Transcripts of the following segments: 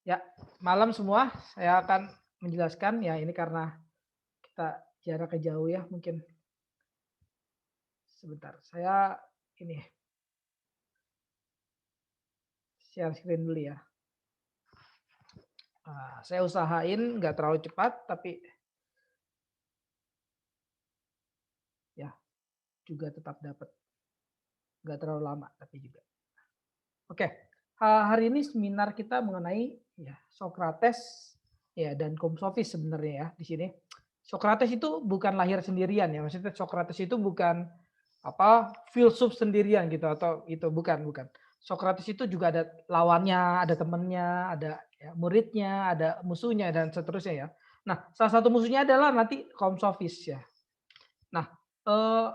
Ya, malam semua. Saya akan menjelaskan ya ini karena kita jaraknya jauh ya, mungkin sebentar. Saya ini share screen dulu ya. Saya usahain nggak terlalu cepat, tapi ya juga tetap dapat nggak terlalu lama, tapi juga. Oke, hari ini seminar kita mengenai ya Socrates ya dan kaum sofis sebenarnya ya di sini. Socrates itu bukan lahir sendirian ya, maksudnya Socrates itu bukan apa filsuf sendirian gitu atau itu bukan. Socrates itu juga ada lawannya, ada temennya, ada ya, muridnya, ada musuhnya dan seterusnya ya. Nah, salah satu musuhnya adalah nanti kaum sofis ya. Nah, eee,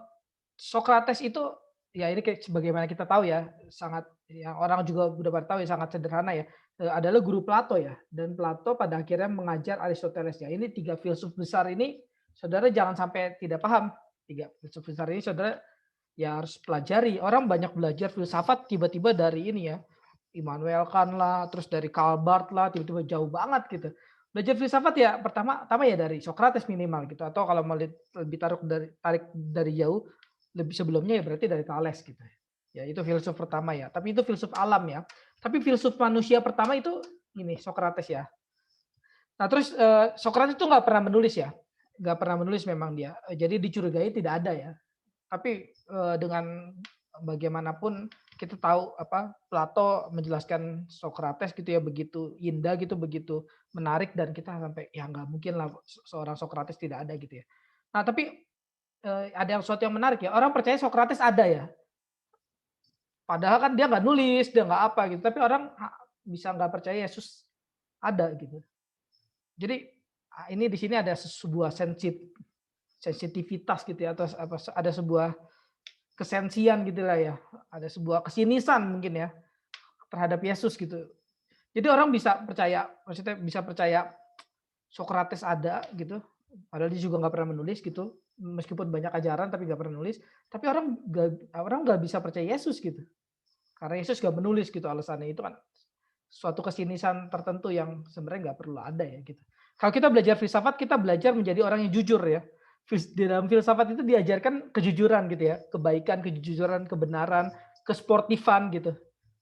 Socrates itu ya ini kayak sebagaimana kita tahu ya, sangat yang orang juga udah pada tahu ya sangat sederhana ya, adalah guru Plato ya, dan Plato pada akhirnya mengajar Aristoteles ya. Ini 3 filsuf besar ini Saudara jangan sampai tidak paham. 3 filsuf besar ini Saudara ya harus pelajari. Orang banyak belajar filsafat tiba-tiba dari ini ya, Immanuel Kant lah, terus dari Karl Barth lah, tiba-tiba jauh banget gitu. Belajar filsafat ya pertama ya dari Socrates minimal gitu, atau kalau mau lebih tarik dari jauh, lebih sebelumnya ya berarti dari Thales gitu. Ya itu filsuf pertama ya, tapi itu filsuf alam ya. Tapi filsuf manusia pertama itu ini Socrates ya. Nah terus, Socrates itu nggak pernah menulis ya, nggak pernah menulis memang dia, jadi dicurigai tidak ada ya. Tapi, dengan bagaimanapun kita tahu apa, Plato menjelaskan Socrates gitu ya, begitu indah gitu, begitu menarik dan kita sampai, ya nggak mungkin lah seorang Socrates tidak ada gitu ya. Nah tapi, ada yang sesuatu yang menarik ya, orang percaya Socrates ada ya, padahal kan dia nggak nulis, dia nggak apa gitu, tapi orang bisa nggak percaya Yesus ada gitu. Jadi, ini di sini ada sebuah sensitivitas gitu ya, atau apa, ada sebuah kesensian gitulah ya, ada sebuah kesinisan mungkin ya, terhadap Yesus gitu. Jadi orang bisa percaya, maksudnya bisa percaya Socrates ada gitu, padahal dia juga nggak pernah menulis gitu, meskipun banyak ajaran tapi nggak pernah nulis, tapi orang nggak bisa percaya Yesus gitu, karena Yesus nggak menulis gitu alasannya, itu kan suatu kesinisan tertentu yang sebenarnya nggak perlu ada ya gitu. Kalau kita belajar filsafat, kita belajar menjadi orang yang jujur ya. Di dalam filsafat itu diajarkan kejujuran gitu ya, kebaikan, kejujuran, kebenaran, kesportifan gitu.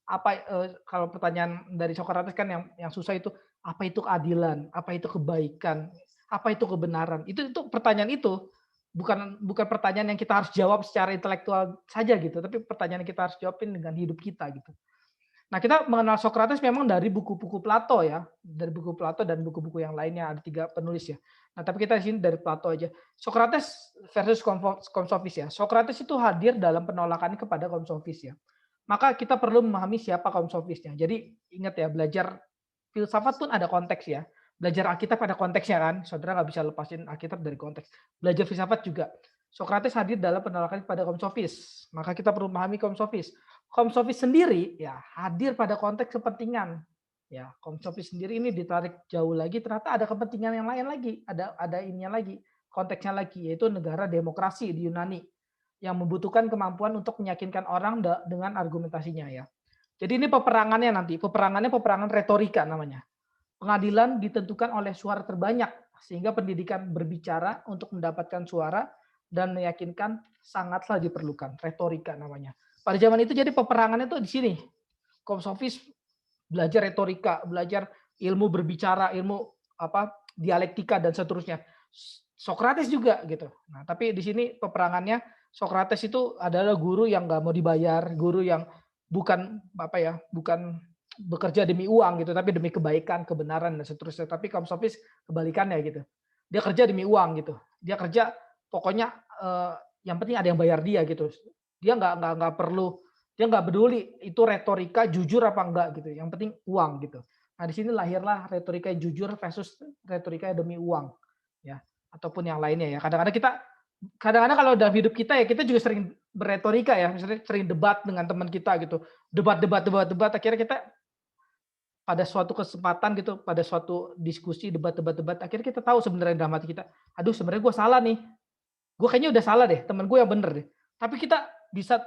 Apa, kalau pertanyaan dari Socrates kan yang susah itu, apa itu keadilan? Apa itu kebaikan? Apa itu kebenaran? Itu pertanyaan itu, bukan bukan pertanyaan yang kita harus jawab secara intelektual saja gitu, tapi pertanyaan yang kita harus jawabin dengan hidup kita gitu. Nah, kita mengenal Socrates memang dari buku-buku Plato ya, dari buku Plato dan buku-buku yang lainnya, ada 3 penulis ya. Nah, tapi kita di sini dari Plato aja. Socrates versus kaum sofis ya. Socrates itu hadir dalam penolakannya kepada kaum sofis ya. Maka kita perlu memahami siapa kaum sofisnya. Jadi ingat ya, belajar filsafat pun ada konteks ya. Belajar Alkitab ada konteksnya kan, saudara nggak bisa lepasin Alkitab dari konteks. Belajar filsafat juga. Socrates hadir dalam penolakan kepada kaum sofis, maka kita perlu memahami kaum sofis. Kaum sofis sendiri ya hadir pada konteks kepentingan. Ya, kaum sofis sendiri ini ditarik jauh lagi, ternyata ada kepentingan yang lain lagi, ada ininya lagi, konteksnya lagi, yaitu negara demokrasi di Yunani yang membutuhkan kemampuan untuk meyakinkan orang dengan argumentasinya ya. Jadi ini peperangannya nanti, peperangan retorika namanya. Pengadilan ditentukan oleh suara terbanyak, sehingga pendidikan berbicara untuk mendapatkan suara dan meyakinkan sangatlah diperlukan. Retorika namanya. Pada zaman itu jadi peperangannya tuh di sini. Kaum sofis belajar retorika, belajar ilmu berbicara, ilmu apa dialektika dan seterusnya. Socrates juga gitu. Nah, tapi di sini peperangannya Socrates itu adalah guru yang nggak mau dibayar, guru yang bukan apa ya, bukan bekerja demi uang gitu, tapi demi kebaikan, kebenaran dan seterusnya. Tapi kaum sofis kebalikannya gitu. Dia kerja demi uang gitu. Dia kerja pokoknya yang penting ada yang bayar dia gitu. Dia nggak perlu, dia nggak peduli itu retorika jujur apa enggak gitu. Yang penting uang gitu. Nah di sini lahirlah retorika yang jujur versus retorika yang demi uang ya, ataupun yang lainnya ya. Kadang-kadang kalau dalam hidup kita ya kita juga sering berretorika ya, misalnya sering debat dengan teman kita gitu. Debat, akhirnya kita pada suatu kesempatan gitu, pada suatu diskusi debat, akhirnya kita tahu sebenarnya dalam hati kita, aduh sebenarnya gue salah nih, gue kayaknya udah salah deh, temen gue yang bener deh. Tapi kita bisa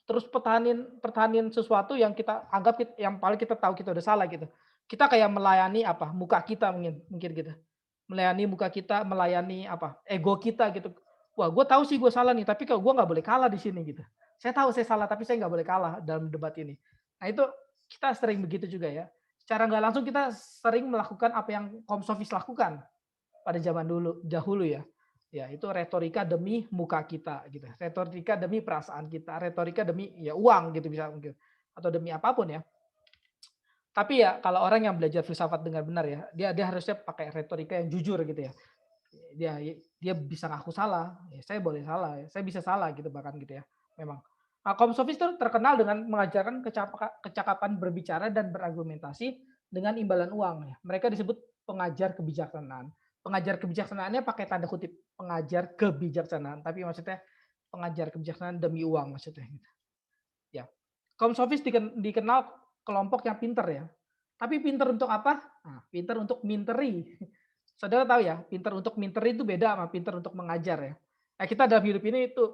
terus pertahanin pertahanin sesuatu yang kita anggap yang paling kita tahu kita udah salah gitu. Kita kayak melayani apa, muka kita mungkin mungkin gitu. Melayani muka kita, melayani apa, ego kita gitu. Wah, gue tahu sih gue salah nih, tapi kalau gue nggak boleh kalah di sini gitu. Saya tahu saya salah, tapi saya nggak boleh kalah dalam debat ini. Nah itu kita sering begitu juga ya. Secara nggak langsung kita sering melakukan apa yang kaum sofis lakukan pada zaman dahulu ya. Ya, itu retorika demi muka kita gitu. Retorika demi perasaan kita, retorika demi ya uang gitu bisa mungkin atau demi apapun ya. Tapi ya kalau orang yang belajar filsafat dengan benar ya, dia harusnya pakai retorika yang jujur gitu ya. Dia dia bisa ngaku salah, ya saya boleh salah, ya saya bisa salah gitu bahkan gitu ya. Memang. Nah, kaum sofis itu terkenal dengan mengajarkan kecakapan berbicara dan berargumentasi dengan imbalan uang ya. Mereka disebut pengajar kebijaksanaan. Pengajar kebijaksanaannya pakai tanda kutip, pengajar kebijaksanaan, tapi maksudnya pengajar kebijaksanaan demi uang maksudnya gitu. Ya. Kaum sofis dikenal kelompok yang pinter ya. Tapi pinter untuk apa? Nah, pinter untuk minteri. Saudara tahu ya, pinter untuk minteri itu beda sama pinter untuk mengajar ya. Nah, kita dalam hidup ini itu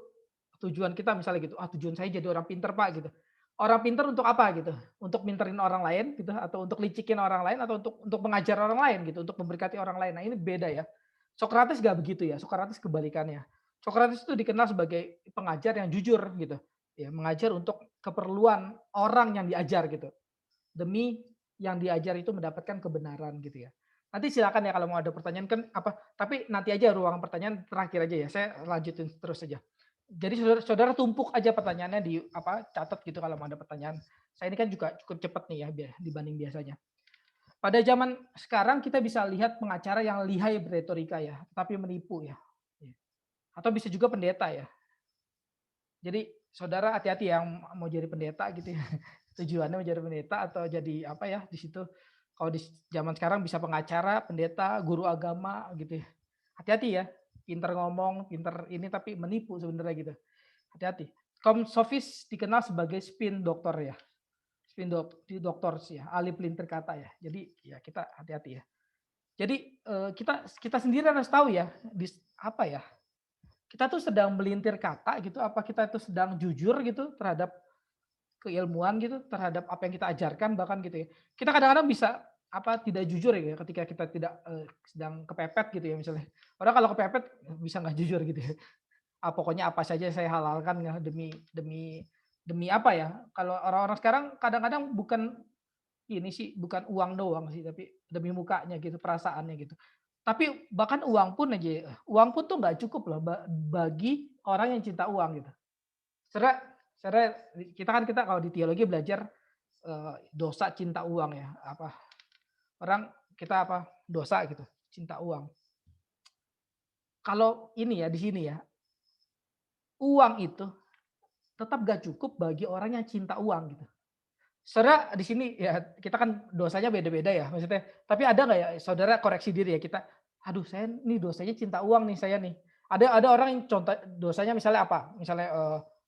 tujuan kita misalnya gitu, ah tujuan saya jadi orang pinter Pak gitu. Orang pinter untuk apa gitu? Untuk minterin orang lain gitu atau untuk licikin orang lain atau untuk mengajar orang lain gitu, untuk memberkati orang lain. Nah, ini beda ya. Sokrates gak begitu ya, Sokrates kebalikannya. Sokrates itu dikenal sebagai pengajar yang jujur gitu. Ya, mengajar untuk keperluan orang yang diajar gitu. Demi yang diajar itu mendapatkan kebenaran gitu ya. Nanti silakan ya kalau mau ada pertanyaan kan apa, tapi nanti aja ruang pertanyaan terakhir aja ya. Saya lanjutin terus saja. Jadi saudara-saudara tumpuk aja pertanyaannya di apa, catat gitu kalau mau ada pertanyaan. Saya ini kan juga cukup cepat nih ya dibanding biasanya. Pada zaman sekarang kita bisa lihat pengacara yang lihai berretorika ya, tapi menipu ya. Atau bisa juga pendeta ya. Jadi saudara hati-hati yang mau jadi pendeta gitu ya. Tujuannya menjadi pendeta atau jadi apa ya di situ. Kalau di zaman sekarang bisa pengacara, pendeta, guru agama gitu ya. Hati-hati ya. Pinter ngomong, pinter ini tapi menipu sebenarnya gitu. Hati-hati. Kaum sofis dikenal sebagai spin doktor ya. Doktor sih ya, ahli pelintir kata ya. Jadi ya kita hati-hati ya. Jadi kita sendiri harus tahu ya, apa ya, kita tuh sedang melintir kata gitu, apa kita itu sedang jujur gitu terhadap keilmuan gitu, terhadap apa yang kita ajarkan bahkan gitu ya. Kita kadang-kadang bisa apa tidak jujur ya ketika kita tidak sedang kepepet gitu ya misalnya. Orang kalau kepepet bisa nggak jujur gitu ya. Ah, pokoknya apa saja saya halalkan ya demi demi demi apa ya? Kalau orang-orang sekarang kadang-kadang bukan ini sih, bukan uang doang sih, tapi demi mukanya gitu, perasaannya gitu. Tapi bahkan uang pun tuh nggak cukup loh bagi orang yang cinta uang gitu. Sebenarnya sebenarnya kita kalau di teologi belajar, dosa cinta uang ya, apa, orang kita apa, dosa gitu, cinta uang. Kalau ini ya, di sini ya, uang itu tetap gak cukup bagi orang yang cinta uang gitu. Saudara di sini ya kita kan dosanya beda-beda ya maksudnya, tapi ada nggak ya saudara koreksi diri ya kita, "Aduh saya nih dosanya cinta uang nih saya nih." Ada orang yang contoh dosanya misalnya apa, misalnya,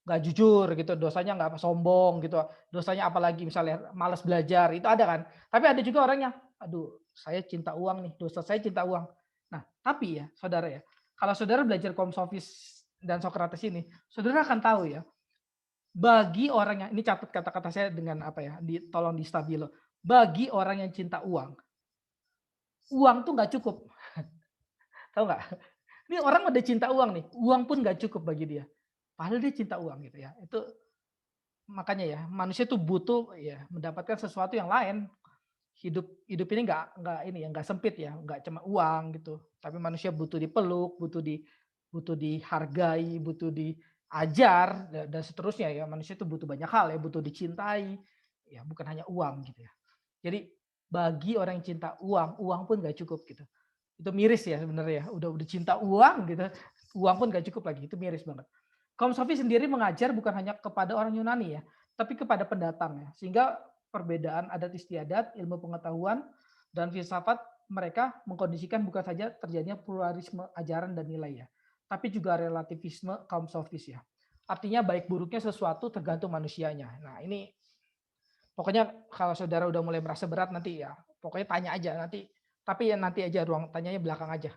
nggak jujur gitu, dosanya nggak sombong gitu, dosanya apalagi misalnya malas belajar, itu ada kan. Tapi ada juga orangnya, "Aduh saya cinta uang nih, dosa saya cinta uang." Nah tapi ya saudara ya, kalau saudara belajar kaum sofis dan Sokrates ini, saudara akan tahu ya bagi orang yang ini catat kata-kata saya dengan apa ya, tolong di stabilo. Bagi orang yang cinta uang, uang tuh nggak cukup, tahu nggak? Ini orang udah cinta uang nih, uang pun nggak cukup bagi dia. Padahal dia cinta uang gitu ya. Itu makanya ya, manusia tuh butuh ya mendapatkan sesuatu yang lain. Hidup hidup ini nggak ini ya, nggak sempit ya, nggak cuma uang gitu. Tapi manusia butuh dipeluk, butuh dihargai, butuh diajar dan seterusnya ya. Manusia itu butuh banyak hal ya, butuh dicintai, ya bukan hanya uang gitu ya. Jadi bagi orang yang cinta uang, uang pun nggak cukup gitu. Itu miris ya sebenarnya ya. Udah cinta uang gitu, uang pun nggak cukup lagi. Itu miris banget. Kaum Sofi sendiri mengajar bukan hanya kepada orang Yunani ya, tapi kepada pendatang ya. Sehingga perbedaan adat istiadat, ilmu pengetahuan, dan filsafat mereka mengkondisikan bukan saja terjadinya pluralisme ajaran dan nilai ya, tapi juga relativisme kaum sofis ya. Artinya baik buruknya sesuatu tergantung manusianya. Nah ini pokoknya kalau saudara udah mulai merasa berat nanti ya, pokoknya tanya aja nanti. Tapi ya nanti aja ruang tanyanya belakang aja.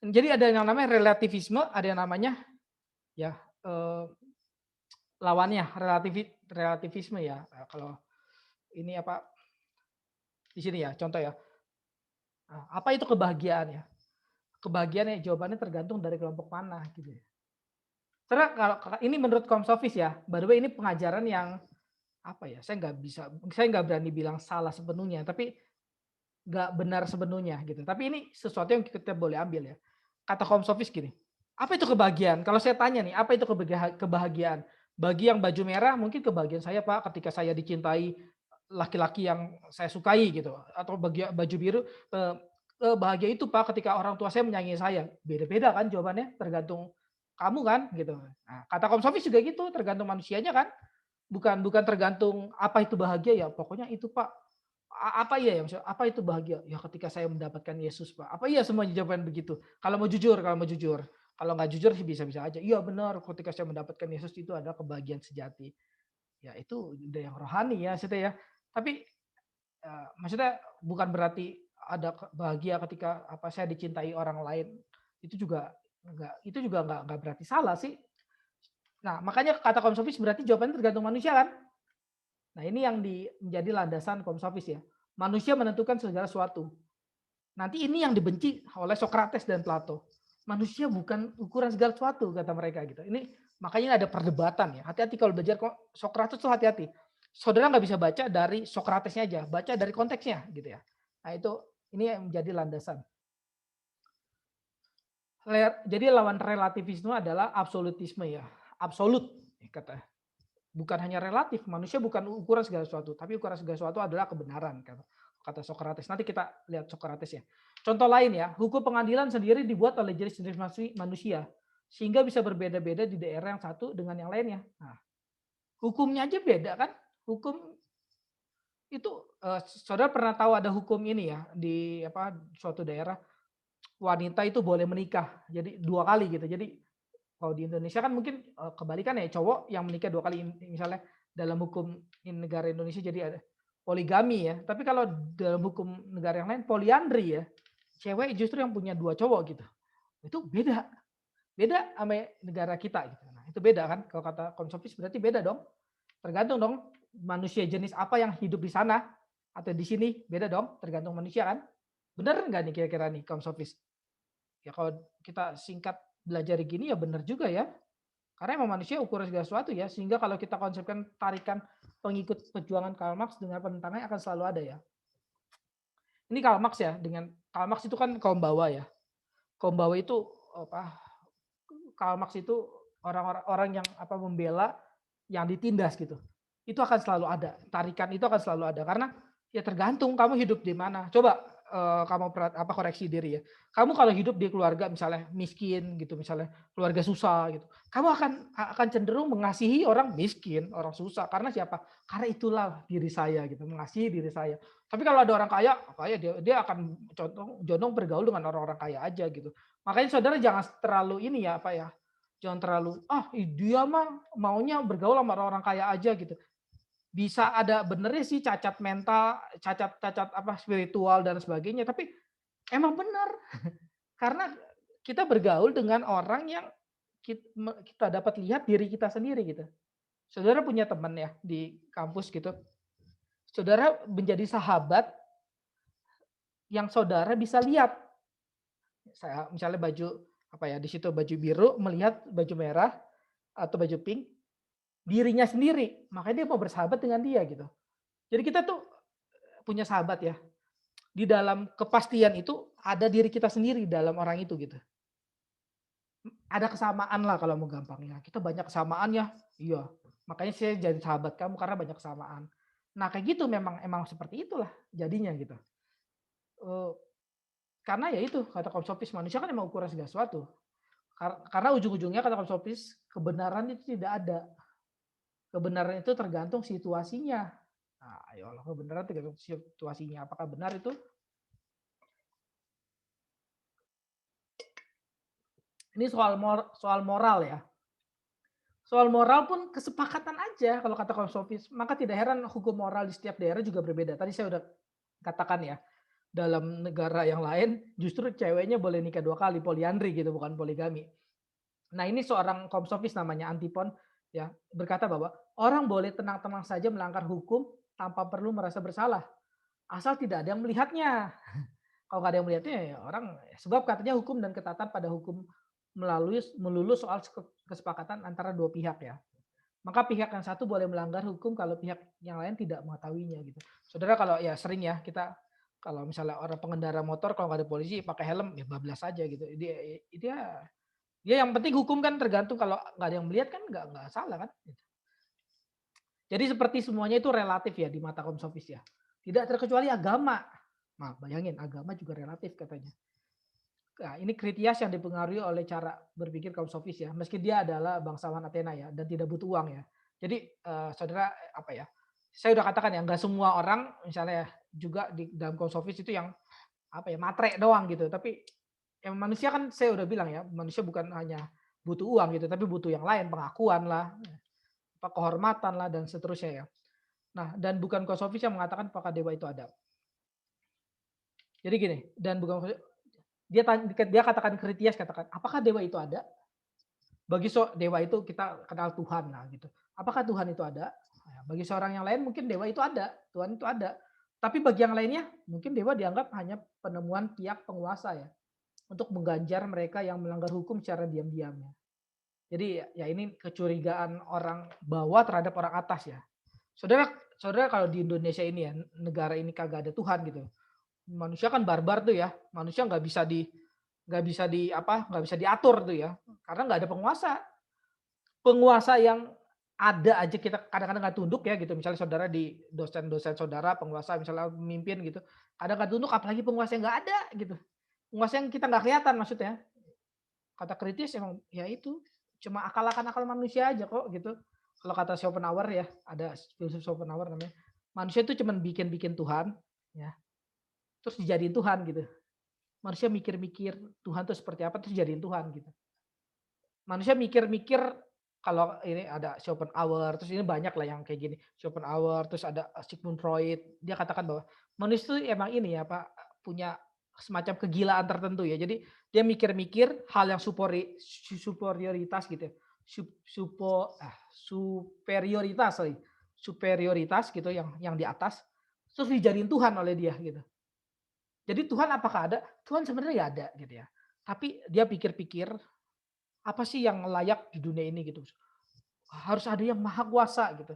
Jadi ada yang namanya relativisme, ada yang namanya ya lawannya relativisme ya. Kalau ini apa Di sini ya, contoh ya. Apa itu kebahagiaan ya? Kebahagiaan ya jawabannya tergantung dari kelompok mana gitu ya. Karena kalau ini menurut Komsofis ya, by the way ini pengajaran yang apa ya, saya nggak berani bilang salah sepenuhnya, tapi nggak benar sepenuhnya gitu. Tapi ini sesuatu yang kita boleh ambil ya. Kata Komsofis gini, apa itu kebahagiaan? Kalau saya tanya nih, apa itu kebahagiaan? Bagi yang baju merah mungkin kebahagiaan saya Pak ketika saya dicintai laki-laki yang saya sukai gitu. Atau bagi baju biru, eee bahagia itu Pak ketika orang tua saya menyayangi saya. Beda-beda kan jawabannya, tergantung kamu kan gitu. Nah, kata Komsofis juga gitu, tergantung manusianya kan. Bukan bukan tergantung apa itu bahagia ya, pokoknya itu Pak. Apa iya ya, maksudnya apa itu bahagia? Ya ketika saya mendapatkan Yesus, Pak. Apa iya semuanya jawaban begitu? Kalau mau jujur. Kalau nggak jujur sih bisa-bisa aja. Iya benar, ketika saya mendapatkan Yesus itu adalah kebahagiaan sejati. Ya itu udah yang rohani ya maksudnya ya. Tapi, maksudnya bukan berarti ada bahagia ketika apa, saya dicintai orang lain. Itu juga nggak berarti salah sih. Nah, makanya kata Komsofis berarti jawabannya tergantung manusia kan? Nah, ini yang menjadi landasan Komsofis ya. Manusia menentukan segala sesuatu. Nanti ini yang dibenci oleh Sokrates dan Plato. Manusia bukan ukuran segala sesuatu kata mereka gitu. Ini makanya ada perdebatan ya. Hati-hati kalau belajar Sokrates tuh hati-hati. Saudara nggak bisa baca dari Sokratesnya aja, baca dari konteksnya gitu ya. Nah, ini yang menjadi landasan. Jadi lawan relativisme adalah absolutisme ya. Absolut kata. Bukan hanya relatif, manusia bukan ukuran segala sesuatu, tapi ukuran segala sesuatu adalah kebenaran, kata Sokrates. Nanti kita lihat Sokrates ya. Contoh lain ya, hukum pengadilan sendiri dibuat oleh jenis-jenis manusia, sehingga bisa berbeda-beda di daerah yang satu dengan yang lainnya. Nah, hukumnya aja beda kan? Hukum itu, saudara pernah tahu ada hukum ini ya, di apa, suatu daerah, wanita itu boleh menikah, jadi 2 kali gitu. Jadi kalau di Indonesia kan mungkin, kebalikan ya, cowok yang menikah 2 kali, misalnya dalam hukum negara Indonesia jadi ada poligami ya, tapi kalau dalam hukum negara yang lain poliandri ya, cewek justru yang punya 2 cowok gitu. Itu beda, beda sama negara kita gitu. Nah, itu beda kan, kalau kata Konsofis berarti beda dong. Tergantung dong manusia jenis apa yang hidup di sana atau di sini, beda dong, tergantung manusia kan. Bener nggak nih kira-kira nih Konsofis? Ya kalau kita singkat belajar gini ya bener juga ya. Karena emang manusia ukuran segala sesuatu ya, sehingga kalau kita konsepkan tarikan pengikut perjuangan Karl Marx dengan penentangnya akan selalu ada ya. Ini Karl Marx ya, dengan Karl Marx itu kan kaum bawah ya. Kaum bawah itu apa? Karl Marx itu orang-orang orang yang apa membela yang ditindas gitu. Itu akan selalu ada. Tarikan itu akan selalu ada karena ya tergantung kamu hidup di mana. Coba kamu apa koreksi diri ya. Kamu kalau hidup di keluarga misalnya miskin gitu, misalnya keluarga susah gitu. Kamu akan cenderung mengasihi orang miskin, orang susah karena siapa? Karena itulah diri saya gitu, mengasihi diri saya. Tapi kalau ada orang kaya, kaya dia akan condong bergaul dengan orang-orang kaya aja gitu. Makanya saudara jangan terlalu ini ya apa ya, jangan terlalu dia mah maunya bergaul sama orang-orang kaya aja gitu. Bisa ada benernya sih cacat mental, cacat apa spiritual dan sebagainya, tapi emang benar karena kita bergaul dengan orang yang kita dapat lihat diri kita sendiri gitu. Saudara punya teman ya di kampus gitu, saudara menjadi sahabat yang saudara bisa lihat. Saya misalnya baju apa ya, di situ baju biru melihat baju merah atau baju pink, dirinya sendiri, makanya dia mau bersahabat dengan dia gitu. Jadi kita tuh punya sahabat ya, di dalam kepastian itu ada diri kita sendiri dalam orang itu gitu. Ada kesamaan lah kalau mau gampangnya, kita banyak kesamaan ya, iya. Makanya saya jadi sahabat kamu karena banyak kesamaan. Nah kayak gitu emang seperti itulah jadinya gitu. Eee, karena ya itu kata Komsofis manusia kan emang ukuran segala sesuatu. Karena ujung-ujungnya kata Komsofis kebenaran itu tidak ada. Kebenaran itu tergantung situasinya. Nah, ayolah kebenaran tergantung situasinya. Apakah benar itu? Ini soal moral ya. Soal moral pun kesepakatan aja kalau kata Komsofis. Maka tidak heran hukum moral di setiap daerah juga berbeda. Tadi saya udah katakan ya, dalam negara yang lain justru ceweknya boleh nikah 2 kali, poliandri gitu, bukan poligami. Nah ini seorang Komsofis namanya Antipon ya berkata bahwa orang boleh tenang-tenang saja melanggar hukum tanpa perlu merasa bersalah. asal tidak ada yang melihatnya. Kalau nggak ada yang melihatnya ya orang sebab katanya hukum dan ketatan pada hukum melulu soal kesepakatan antara dua pihak ya. Maka pihak yang satu boleh melanggar hukum kalau pihak yang lain tidak mengetahuinya gitu. Saudara kalau ya sering ya kita kalau misalnya orang pengendara motor kalau nggak ada polisi pakai helm ya bablas aja gitu. Dia yang penting hukum kan tergantung kalau nggak ada yang melihat kan nggak salah kan. Gitu. Jadi seperti semuanya itu relatif ya di mata Komsofis ya. Tidak terkecuali agama. Nah, bayangin agama juga relatif katanya. Nah, ini Kritias yang dipengaruhi oleh cara berpikir kaum sofis ya. Meski dia adalah bangsawan Athena ya dan tidak butuh uang ya. Jadi saudara apa ya? Saya udah katakan ya nggak semua orang misalnya juga di dalam kaum sofis itu yang apa ya matre doang gitu. Tapi yang manusia kan saya udah bilang ya manusia bukan hanya butuh uang gitu, tapi butuh yang lain pengakuan lah, apa kehormatan lah dan seterusnya ya. Nah dan bukan kaum sofis yang mengatakan apakah dewa itu ada. Jadi gini dan bukan dia katakan Kritias katakan apakah dewa itu ada? Bagi dewa itu kita kenal Tuhan nah gitu. Apakah Tuhan itu ada? Nah, bagi seorang yang lain mungkin dewa itu ada, Tuhan itu ada. Tapi bagi yang lainnya mungkin dewa dianggap hanya penemuan pihak penguasa ya untuk mengganjar mereka yang melanggar hukum secara diam-diam ya. Jadi ya ini kecurigaan orang bawah terhadap orang atas ya. Saudara, saudara kalau di Indonesia ini ya negara ini kagak ada Tuhan gitu. Manusia kan barbar tuh ya. Manusia nggak bisa diatur tuh ya. Karena nggak ada penguasa. Penguasa yang ada aja kita kadang-kadang nggak tunduk ya gitu. Misalnya saudara di dosen-dosen saudara, penguasa misalnya memimpin gitu. Kadang nggak tunduk, apalagi penguasa yang nggak ada gitu. Penguasa yang kita nggak kelihatan maksudnya. Kata kritis emang ya itu cuma akal-akal manusia aja kok gitu. Kalau kata Schopenhauer ya, ada filsuf Schopenhauer namanya. Manusia itu cuma bikin-bikin Tuhan, ya. Terus dijadiin Tuhan gitu. Manusia mikir-mikir Tuhan itu seperti apa terus jadiin Tuhan gitu. Manusia mikir-mikir kalau ini ada Schopenhauer, terus ini banyak lah yang kayak gini. Schopenhauer, terus ada Sigmund Freud. Dia katakan bahwa manusia itu emang ini ya Pak, punya semacam kegilaan tertentu ya. Jadi dia mikir-mikir hal yang superioritas gitu ya. Superioritas, sorry. Superioritas gitu yang di atas. Terus dijadiin Tuhan oleh dia gitu. Jadi Tuhan apakah ada? Tuhan sebenarnya ya ada gitu ya. Tapi dia pikir-pikir apa sih yang layak di dunia ini gitu. Harus ada yang maha kuasa gitu.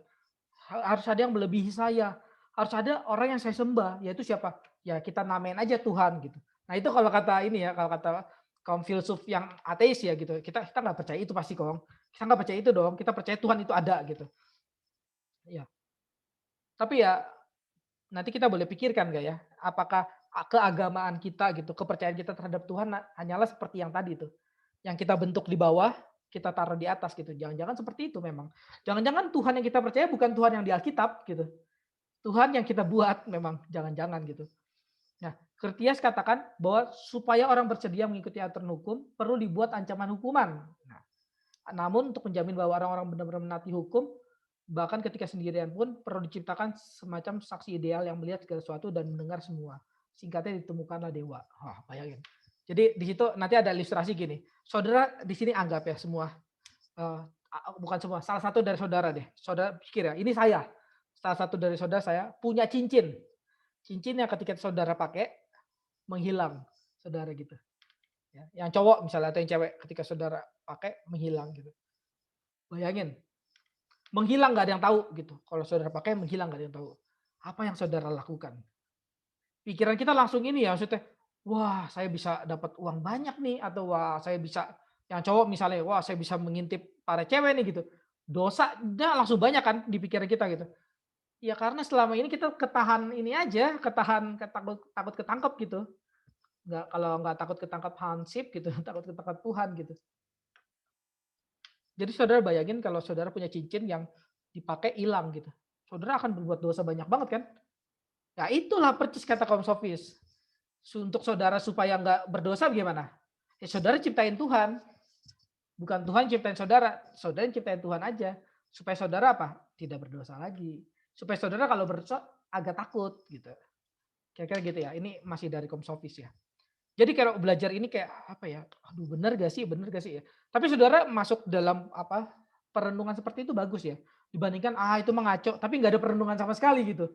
Harus ada yang melebihi saya. Harus ada orang yang saya sembah, yaitu siapa? Ya kita namain aja Tuhan gitu. Nah itu kalau kata ini ya, kalau kata kaum filsuf yang ateis ya gitu. Kita nggak percaya itu pasti kong. Kita nggak percaya itu dong. Kita percaya Tuhan itu ada gitu. Ya. Tapi ya nanti kita boleh pikirkan nggak ya? Apakah keagamaan kita gitu, kepercayaan kita terhadap Tuhan hanyalah seperti yang tadi tuh. Yang kita bentuk di bawah, kita taruh di atas gitu. Jangan-jangan seperti itu memang. Jangan-jangan Tuhan yang kita percaya bukan Tuhan yang di Alkitab gitu. Tuhan yang kita buat memang, jangan-jangan gitu. Nah, Kritias katakan bahwa supaya orang bersedia mengikuti aturan hukum, perlu dibuat ancaman hukuman. Nah, namun untuk menjamin bahwa orang-orang benar-benar menaati hukum, bahkan ketika sendirian pun perlu diciptakan semacam saksi ideal yang melihat segala sesuatu dan mendengar semua. Singkatnya ditemukanlah dewa. Wah, bayangin. Jadi di situ nanti ada ilustrasi gini. Saudara di sini anggap ya semua, bukan semua, salah satu dari saudara deh. Saudara pikir ya, ini saya. Salah satu dari saudara saya punya cincin. Cincin yang ketika saudara pakai menghilang, saudara gitu. Ya, yang cowok misalnya atau yang cewek ketika saudara pakai menghilang gitu. Bayangin, menghilang nggak ada yang tahu gitu. Kalau saudara pakai menghilang nggak ada yang tahu. Apa yang saudara lakukan? Pikiran kita langsung ini ya maksudnya, wah saya bisa dapat uang banyak nih atau wah saya bisa yang cowok misalnya, wah saya bisa mengintip para cewek nih gitu. Dosa dia langsung banyak kan di pikiran kita gitu. Ya karena selama ini kita ketahan ini aja, takut takut ketangkep gitu. Nggak kalau nggak takut ketangkap hansip gitu, takut ketangkap Tuhan gitu. Jadi saudara bayangin kalau saudara punya cincin yang dipakai hilang gitu. Saudara akan berbuat dosa banyak banget kan? Ya itulah percis kata kaum sofis. Untuk saudara supaya nggak berdosa gimana? Ya saudara ciptain Tuhan. Bukan Tuhan ciptain saudara. Saudara ciptain Tuhan aja. Supaya saudara apa? Tidak berdosa lagi. Supaya saudara kalau berdosa agak takut gitu. Kira-kira gitu ya. Ini masih dari kaum sofis ya. Jadi kalau belajar ini kayak apa ya? Aduh benar gak sih? Benar gak sih ya? Tapi saudara masuk dalam apa? Perenungan seperti itu bagus ya. Dibandingkan itu mengaco, tapi nggak ada perenungan sama sekali gitu.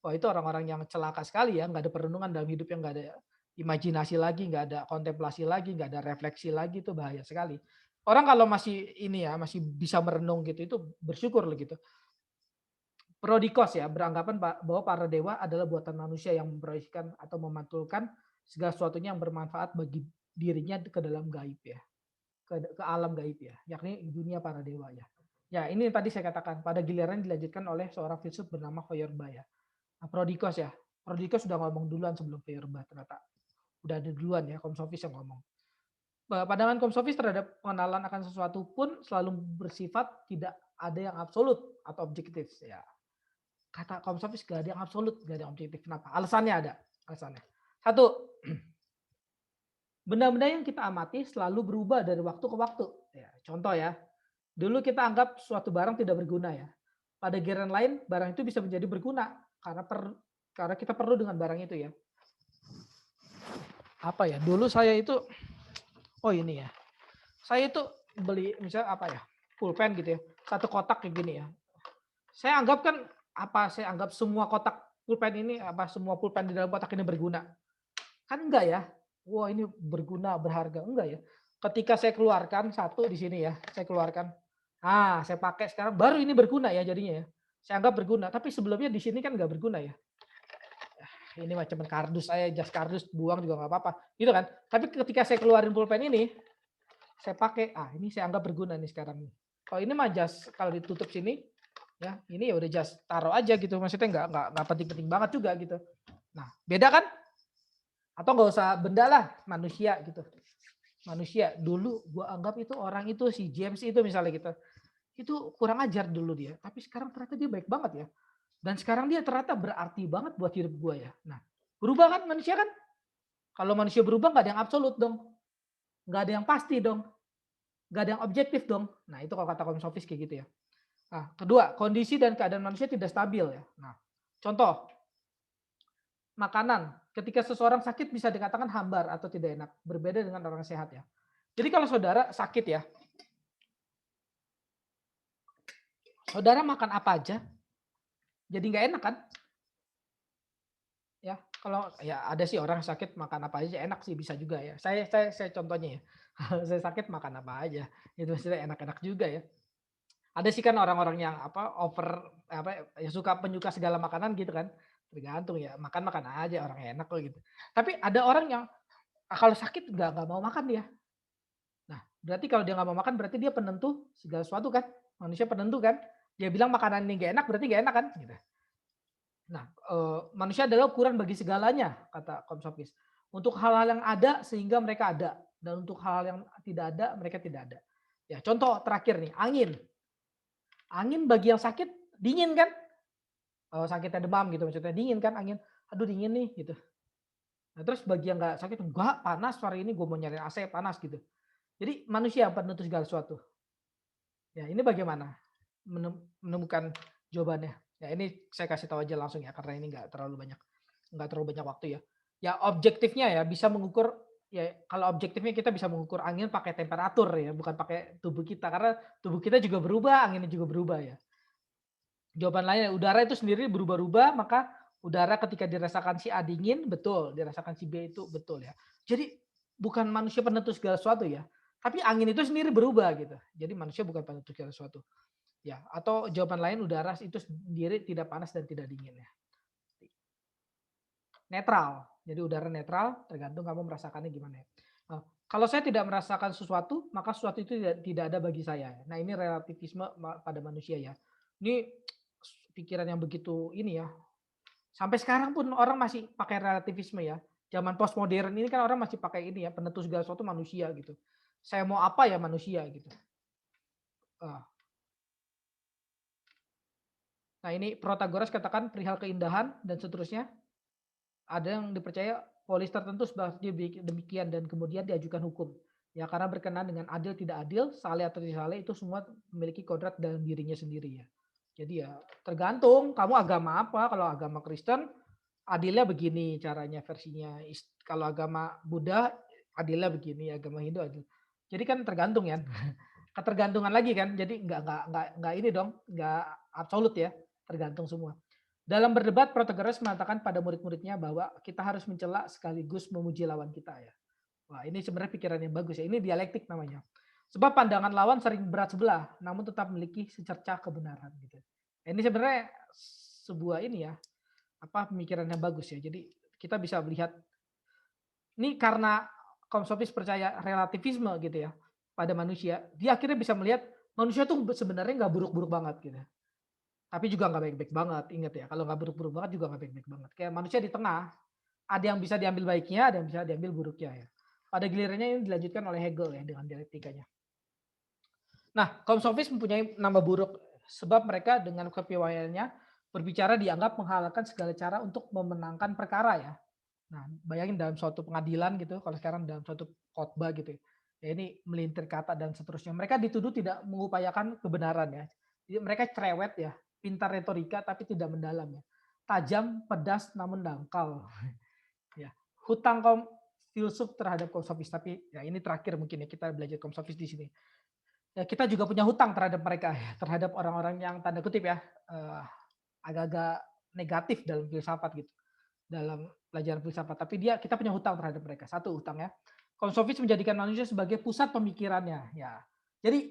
wah itu orang-orang yang celaka sekali ya, nggak ada perenungan dalam hidup, yang nggak ada imajinasi lagi, nggak ada kontemplasi lagi, nggak ada refleksi lagi, itu bahaya sekali. Orang kalau masih ini ya, masih bisa merenung gitu, itu bersyukur loh gitu. Prodikos ya, beranggapan bahwa para dewa adalah buatan manusia yang memproyeksikan atau memantulkan segala sesuatunya yang bermanfaat bagi dirinya ke dalam gaib ya, ke alam gaib ya, yakni dunia para dewa ya. Ya, ini yang tadi saya katakan, pada giliran dilanjutkan oleh seorang filsuf bernama Feuerbach ya. Nah, Prodikos ya, Prodikos sudah ngomong duluan sebelum Feuerbach ternyata. Udah ada duluan ya, Komsofis yang ngomong. Pandangan Komsofis terhadap pengenalan akan sesuatu pun selalu bersifat tidak ada yang absolut atau objektif ya. Kata Komsofis gak ada yang absolut, gak ada yang objektif. Kenapa? Alasannya ada. Alasannya. Satu, benda-benda yang kita amati selalu berubah dari waktu ke waktu. Ya, contoh ya, dulu kita anggap suatu barang tidak berguna ya. Pada giliran lain, barang itu bisa menjadi berguna karena kita perlu dengan barang itu ya. Apa ya? Dulu saya itu, oh ini ya, saya itu beli misalnya apa ya, pulpen gitu ya, satu kotak kayak gini ya. Saya anggap kan saya anggap semua kotak pulpen ini semua pulpen di dalam kotak ini berguna? Kan enggak ya. Wah, ini berguna, berharga. Enggak ya. Ketika saya keluarkan satu di sini ya, saya keluarkan. Saya pakai sekarang baru ini berguna ya jadinya ya. Saya anggap berguna, tapi sebelumnya di sini kan enggak berguna ya. Ini macam kardus, saya jas kardus buang juga nggak apa-apa, gitu kan. Tapi ketika saya keluarin pulpen ini, saya pakai, ini saya anggap berguna nih sekarang nih. Kalau ini mah jas kalau ditutup sini, ya ini ya udah jas taruh aja gitu, maksudnya nggak penting-penting banget juga gitu. Nah beda kan? Atau nggak usah benda lah, manusia gitu. Manusia dulu gua anggap itu orang itu si James itu misalnya gitu, itu kurang ajar dulu dia, tapi sekarang ternyata dia baik banget ya. Dan sekarang dia ternyata berarti banget buat hidup gua ya. Nah berubah kan manusia kan? Kalau manusia berubah nggak ada yang absolut dong, nggak ada yang pasti dong, nggak ada yang objektif dong. Nah itu kalau kata Komsofis kayak gitu ya. Nah, kedua, kondisi dan keadaan manusia tidak stabil ya. Nah, contoh, makanan. Ketika seseorang sakit bisa dikatakan hambar atau tidak enak, berbeda dengan orang sehat ya. Jadi kalau saudara sakit ya, saudara makan apa aja, jadi nggak enak kan? Ya, kalau ya ada sih orang sakit makan apa aja enak sih bisa juga ya. Saya contohnya ya, saya sakit makan apa aja, itu sudah enak-enak juga ya. Ada sih kan orang-orang yang yang suka penyuka segala makanan gitu kan. Tergantung ya, makan aja orang enak kok gitu. Tapi ada orang yang kalau sakit nggak mau makan dia. Nah, berarti kalau dia nggak mau makan berarti dia penentu segala sesuatu kan. Manusia penentu kan. Dia bilang makanan ini nggak enak berarti nggak enak kan gitu. Nah, manusia adalah ukuran bagi segalanya kata Komsofis. Untuk hal-hal yang ada sehingga mereka ada, dan untuk hal-hal yang tidak ada mereka tidak ada. Ya, contoh terakhir nih, angin. Angin bagi yang sakit dingin kan? Kalau sakitnya demam gitu maksudnya dingin kan angin. Aduh dingin nih gitu. Nah, terus bagi yang nggak sakit, enggak panas sore ini gue mau nyari AC panas gitu. Jadi manusia yang penentu segala sesuatu. Ya ini bagaimana menemukan jawabannya? Ya ini saya kasih tahu aja langsung ya karena ini nggak terlalu banyak waktu ya. Ya objektifnya ya bisa mengukur ya kalau objektifnya kita bisa mengukur angin pakai temperatur ya bukan pakai tubuh kita karena tubuh kita juga berubah, anginnya juga berubah ya. Jawaban lainnya, udara itu sendiri berubah-ubah, maka udara ketika dirasakan si A dingin, betul, dirasakan si B itu betul ya. Jadi bukan manusia penentu segala sesuatu ya, tapi angin itu sendiri berubah gitu. Jadi manusia bukan penentu segala sesuatu. Ya, atau jawaban lain udara itu sendiri tidak panas dan tidak dingin ya. Netral. Jadi udara netral, tergantung kamu merasakannya gimana ya. Kalau saya tidak merasakan sesuatu, maka sesuatu itu tidak ada bagi saya. Nah, ini relativisme pada manusia ya. Ini pikiran yang begitu ini ya. Sampai sekarang pun orang masih pakai relativisme ya. Zaman postmodern ini kan orang masih pakai ini ya, penentu segala sesuatu manusia gitu. Saya mau apa ya manusia gitu. Ah. Nah ini Protagoras katakan perihal keindahan dan seterusnya. Ada yang dipercaya polis tertentu sebagai demikian dan kemudian diajukan hukum. Ya karena berkenaan dengan adil tidak adil, saleh atau tidak saleh itu semua memiliki kodrat dalam dirinya sendiri ya. Jadi ya tergantung kamu agama apa. Kalau agama Kristen adilnya begini caranya versinya. Kalau agama Buddha adilnya begini, agama Hindu adil. Jadi kan tergantung ya. Ketergantungan lagi kan. Jadi nggak ini dong, nggak absolut ya. Tergantung semua. Dalam berdebat, Protagoras mengatakan pada murid-muridnya bahwa kita harus mencela sekaligus memuji lawan kita ya. Wah, ini sebenarnya pikiran yang bagus ya. Ini dialektik namanya. Sebab pandangan lawan sering berat sebelah, namun tetap memiliki secercah kebenaran gitu. Ini sebenarnya sebuah ini ya, apa pemikiran yang bagus ya. Jadi kita bisa melihat ini karena kaum sofis percaya relativisme gitu ya pada manusia, dia akhirnya bisa melihat manusia tuh sebenarnya nggak buruk-buruk banget gitu. Tapi juga nggak baik-baik banget, ingat ya. Kalau nggak buruk-buruk banget juga nggak baik-baik banget. Kayak manusia di tengah, ada yang bisa diambil baiknya, ada yang bisa diambil buruknya ya. Pada gilirannya ini dilanjutkan oleh Hegel ya dengan dialektikanya. Nah, kaum sofis mempunyai nama buruk sebab mereka dengan kepiawaiannya berbicara dianggap menghalalkan segala cara untuk memenangkan perkara ya. Nah, bayangin dalam suatu pengadilan gitu, kalau sekarang dalam suatu khotbah gitu ya. Ya ini melintir kata dan seterusnya. Mereka dituduh tidak mengupayakan kebenaran ya. Jadi mereka cerewet ya, pintar retorika tapi tidak mendalam ya. Tajam, pedas namun dangkal. Ya. Hutang kaum filsuf terhadap kaum sofis, tapi ya ini terakhir mungkin ya kita belajar kaum sofis di sini. Ya, kita juga punya hutang terhadap mereka ya, terhadap orang-orang yang tanda kutip ya agak-agak negatif dalam filsafat gitu, dalam pelajaran filsafat. Tapi kita punya hutang terhadap mereka. Satu hutang ya. Kaum sofis menjadikan manusia sebagai pusat pemikirannya. Ya, jadi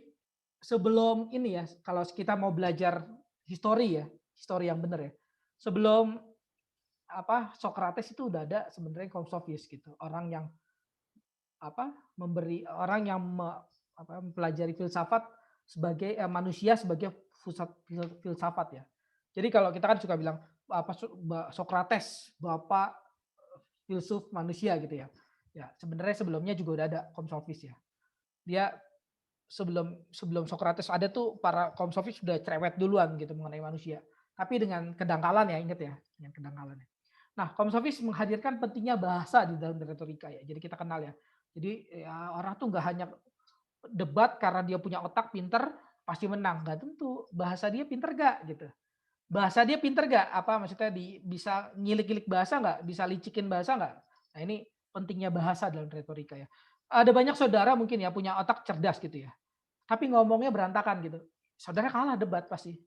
sebelum ini ya, kalau kita mau belajar histori ya, histori yang benar ya. Sebelum Sokrates itu udah ada sebenarnya kaum sofis gitu, orang yang memberi orang yang mempelajari filsafat sebagai manusia sebagai pusat filsafat ya. Jadi kalau kita kan suka bilang Sokrates bapak filsuf manusia gitu ya. Ya sebenarnya sebelumnya juga udah ada kaum sofis ya. Dia sebelum sebelum Sokrates ada tuh para kaum sofis sudah cerewet duluan gitu mengenai manusia. Tapi dengan kedangkalan ya, ingat ya, dengan kedangkalan. Nah, kaum sofis menghadirkan pentingnya bahasa di dalam retorika ya. Jadi kita kenal ya. Jadi ya, orang tuh nggak hanya debat karena dia punya otak pinter pasti menang. Nggak tentu. Bahasa dia pinter gak gitu. Bahasa dia pinter gak? Apa maksudnya bisa ngilik-ngilik bahasa nggak? Bisa licikin bahasa nggak? Nah ini pentingnya bahasa dalam retorika ya. Ada banyak saudara mungkin ya punya otak cerdas gitu ya. Tapi ngomongnya berantakan gitu. Saudara kalah debat pasti.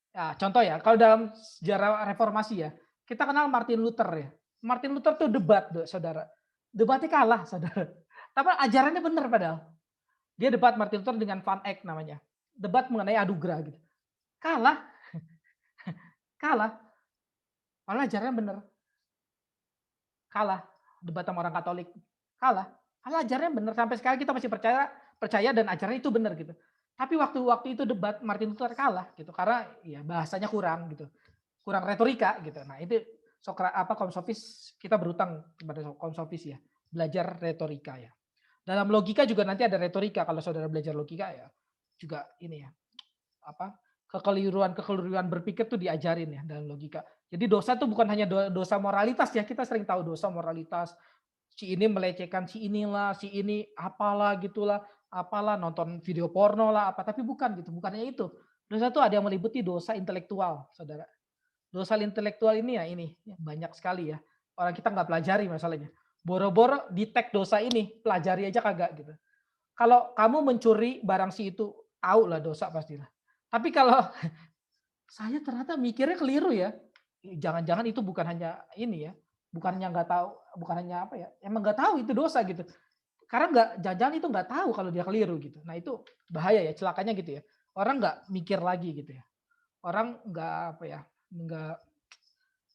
Ya, contoh ya, kalau dalam sejarah reformasi ya, kita kenal Martin Luther ya. Martin Luther tuh debat, saudara. Debatnya kalah, saudara. Tapi ajarannya benar padahal. Dia debat Martin Luther dengan Van Eyck namanya. Debat mengenai adu gera gitu. Kalah, kalah. Malah ajarannya benar. Kalah. Debat sama orang Katolik. Kalah. Malah ajarannya benar. Sampai sekarang kita masih percaya dan ajarannya itu benar gitu. Tapi waktu itu debat Martin Luther kalah gitu karena ya bahasanya kurang gitu. Kurang retorika gitu. Nah, itu kaum sofis kita berutang kepada kaum sofis ya. Belajar retorika ya. Dalam logika juga nanti ada retorika kalau saudara belajar logika ya. Juga ini ya. Kekeliruan berpikir tuh diajarin ya dalam logika. Jadi dosa tuh bukan hanya dosa moralitas ya. Kita sering tahu dosa moralitas. Si ini melecehkan si inilah, si ini apalah gitulah, apalah nonton video porno lah apa. Tapi bukan gitu. Bukannya itu. Dosa tuh ada yang meliputi dosa intelektual, saudara. Dosa intelektual ini ya ini banyak sekali ya. Orang kita nggak pelajari masalahnya. Boro-boro di tag dosa ini, pelajari aja kagak gitu. Kalau kamu mencuri barang si itu, tahu lah dosa pastilah. Tapi kalau saya ternyata mikirnya keliru ya. Jangan-jangan itu bukan hanya ini ya, bukannya nggak tahu, bukan hanya apa ya, emang nggak tahu itu dosa gitu. Karena jangan-jangan itu nggak tahu kalau dia keliru gitu. Nah itu bahaya ya, celakanya gitu ya. Orang nggak mikir lagi gitu ya. Orang nggak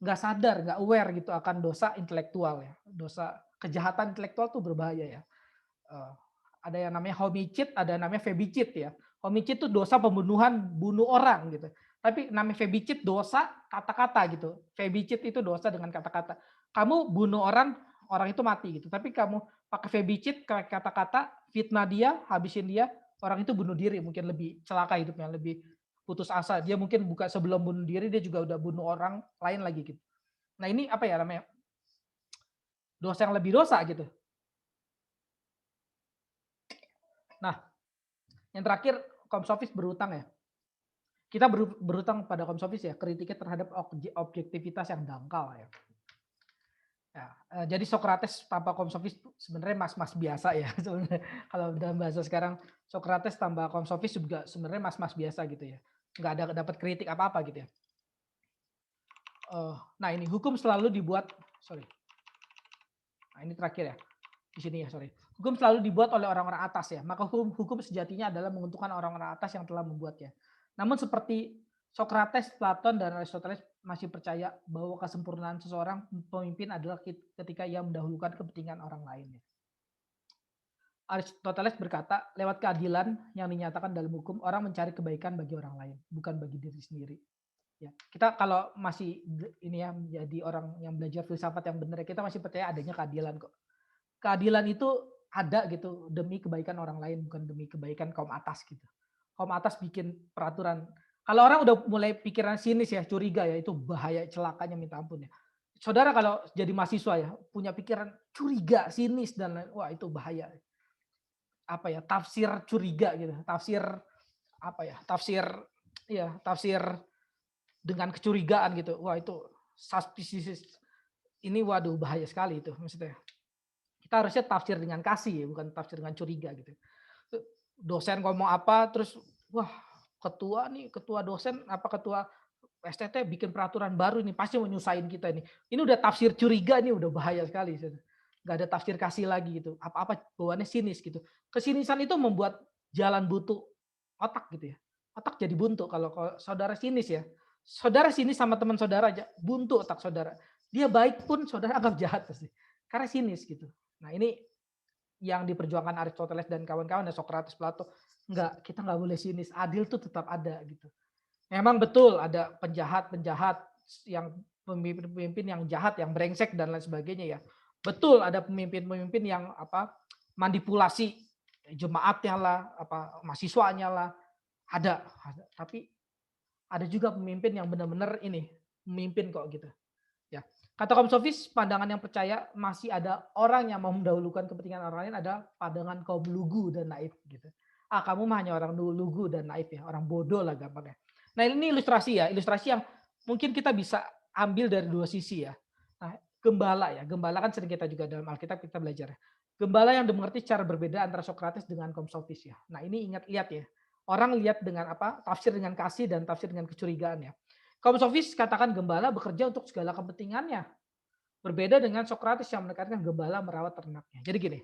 nggak sadar, nggak aware gitu akan dosa intelektual ya. Dosa kejahatan intelektual tuh berbahaya ya. Eh, ada yang namanya homicide, ada yang namanya febicide ya. Homicide itu dosa pembunuhan, bunuh orang gitu. Tapi namanya febicide dosa kata-kata gitu. Febicide itu dosa dengan kata-kata. Kamu bunuh orang, orang itu mati gitu. Tapi kamu pakai febicide kata-kata, fitnah dia, habisin dia, orang itu bunuh diri, mungkin lebih celaka hidupnya, lebih putus asa. Dia mungkin buka sebelum bunuh diri dia juga udah bunuh orang lain lagi gitu. Nah ini apa ya namanya? Dosa yang lebih dosa gitu. Nah, yang terakhir kaum sofis berutang ya. Kita berutang pada kaum sofis ya, kritiknya terhadap objektivitas yang dangkal ya. Ya, jadi Sokrates tanpa kaum sofis sebenarnya mas-mas biasa ya. Sebenarnya kalau dalam bahasa sekarang Sokrates tanpa kaum sofis juga sebenarnya mas-mas biasa gitu ya. Nggak ada dapat kritik apa-apa gitu ya. Nah ini hukum selalu dibuat, sorry, nah ini terakhir ya, di sini ya, sorry. Hukum selalu dibuat oleh orang-orang atas ya, maka hukum sejatinya adalah menguntungkan orang-orang atas yang telah membuatnya. Namun seperti Socrates, Platon, dan Aristoteles masih percaya bahwa kesempurnaan seseorang pemimpin adalah ketika ia mendahulukan kepentingan orang lain. Ya. Aristoteles berkata, lewat keadilan yang dinyatakan dalam hukum, orang mencari kebaikan bagi orang lain, bukan bagi diri sendiri. Ya, kita kalau masih ini ya menjadi orang yang belajar filsafat yang benar, kita masih percaya adanya keadilan kok. Keadilan itu ada gitu demi kebaikan orang lain, bukan demi kebaikan kaum atas gitu. Kaum atas bikin peraturan. Kalau orang udah mulai pikiran sinis ya, curiga ya, itu bahaya, celakanya minta ampun ya. Saudara kalau jadi mahasiswa ya, punya pikiran curiga, sinis dan lain, wah itu bahaya. Apa ya? Tafsir curiga gitu, tafsir apa ya? Tafsir dengan kecurigaan gitu. Wah itu suspicious. Ini waduh bahaya sekali itu maksudnya. Kita harusnya tafsir dengan kasih ya, bukan tafsir dengan curiga gitu. Dosen ngomong apa terus wah ketua dosen apa ketua STT bikin peraturan baru ini pasti mau nyusahin kita ini. Ini udah tafsir curiga ini udah bahaya sekali. Gak ada tafsir kasih lagi gitu. Apa-apa bawaannya sinis gitu. Kesinisan itu membuat jalan buntu otak gitu ya. Otak jadi buntu kalau saudara sinis ya. Saudara sinis sama teman saudara aja buntu otak saudara. Dia baik pun saudara anggap jahat pasti. Karena sinis gitu. Nah ini yang diperjuangkan Aristoteles dan kawan-kawan dan Socrates, Plato. Enggak, kita nggak boleh sinis. Adil tuh tetap ada gitu. Memang betul ada penjahat-penjahat yang pemimpin-pemimpin yang jahat, yang brengsek dan lain sebagainya ya. Betul ada pemimpin-pemimpin yang apa manipulasi jemaatnya lah, apa mahasiswanya lah. Ada. Tapi ada juga pemimpin yang benar-benar ini memimpin kok gitu. Ya. Kata kaum sofis, pandangan yang percaya masih ada orang yang mau mendahulukan kepentingan orang lain ada pandangan kaum lugu dan naif gitu. Kamu mah hanya orang lugu dan naif ya, orang bodoh lah gampangnya. Nah ini ilustrasi ya, ilustrasi yang mungkin kita bisa ambil dari dua sisi ya. Nah, gembala kan sering kita juga dalam Alkitab kita belajar ya. Gembala yang dimengerti secara berbeda antara Socrates dengan kaum sofis ya. Nah ini lihat ya, orang lihat dengan apa? Tafsir dengan kasih dan tafsir dengan kecurigaan ya. Kaum sofis katakan gembala bekerja untuk segala kepentingannya. Berbeda dengan Socrates yang menekankan gembala merawat ternaknya. Jadi gini,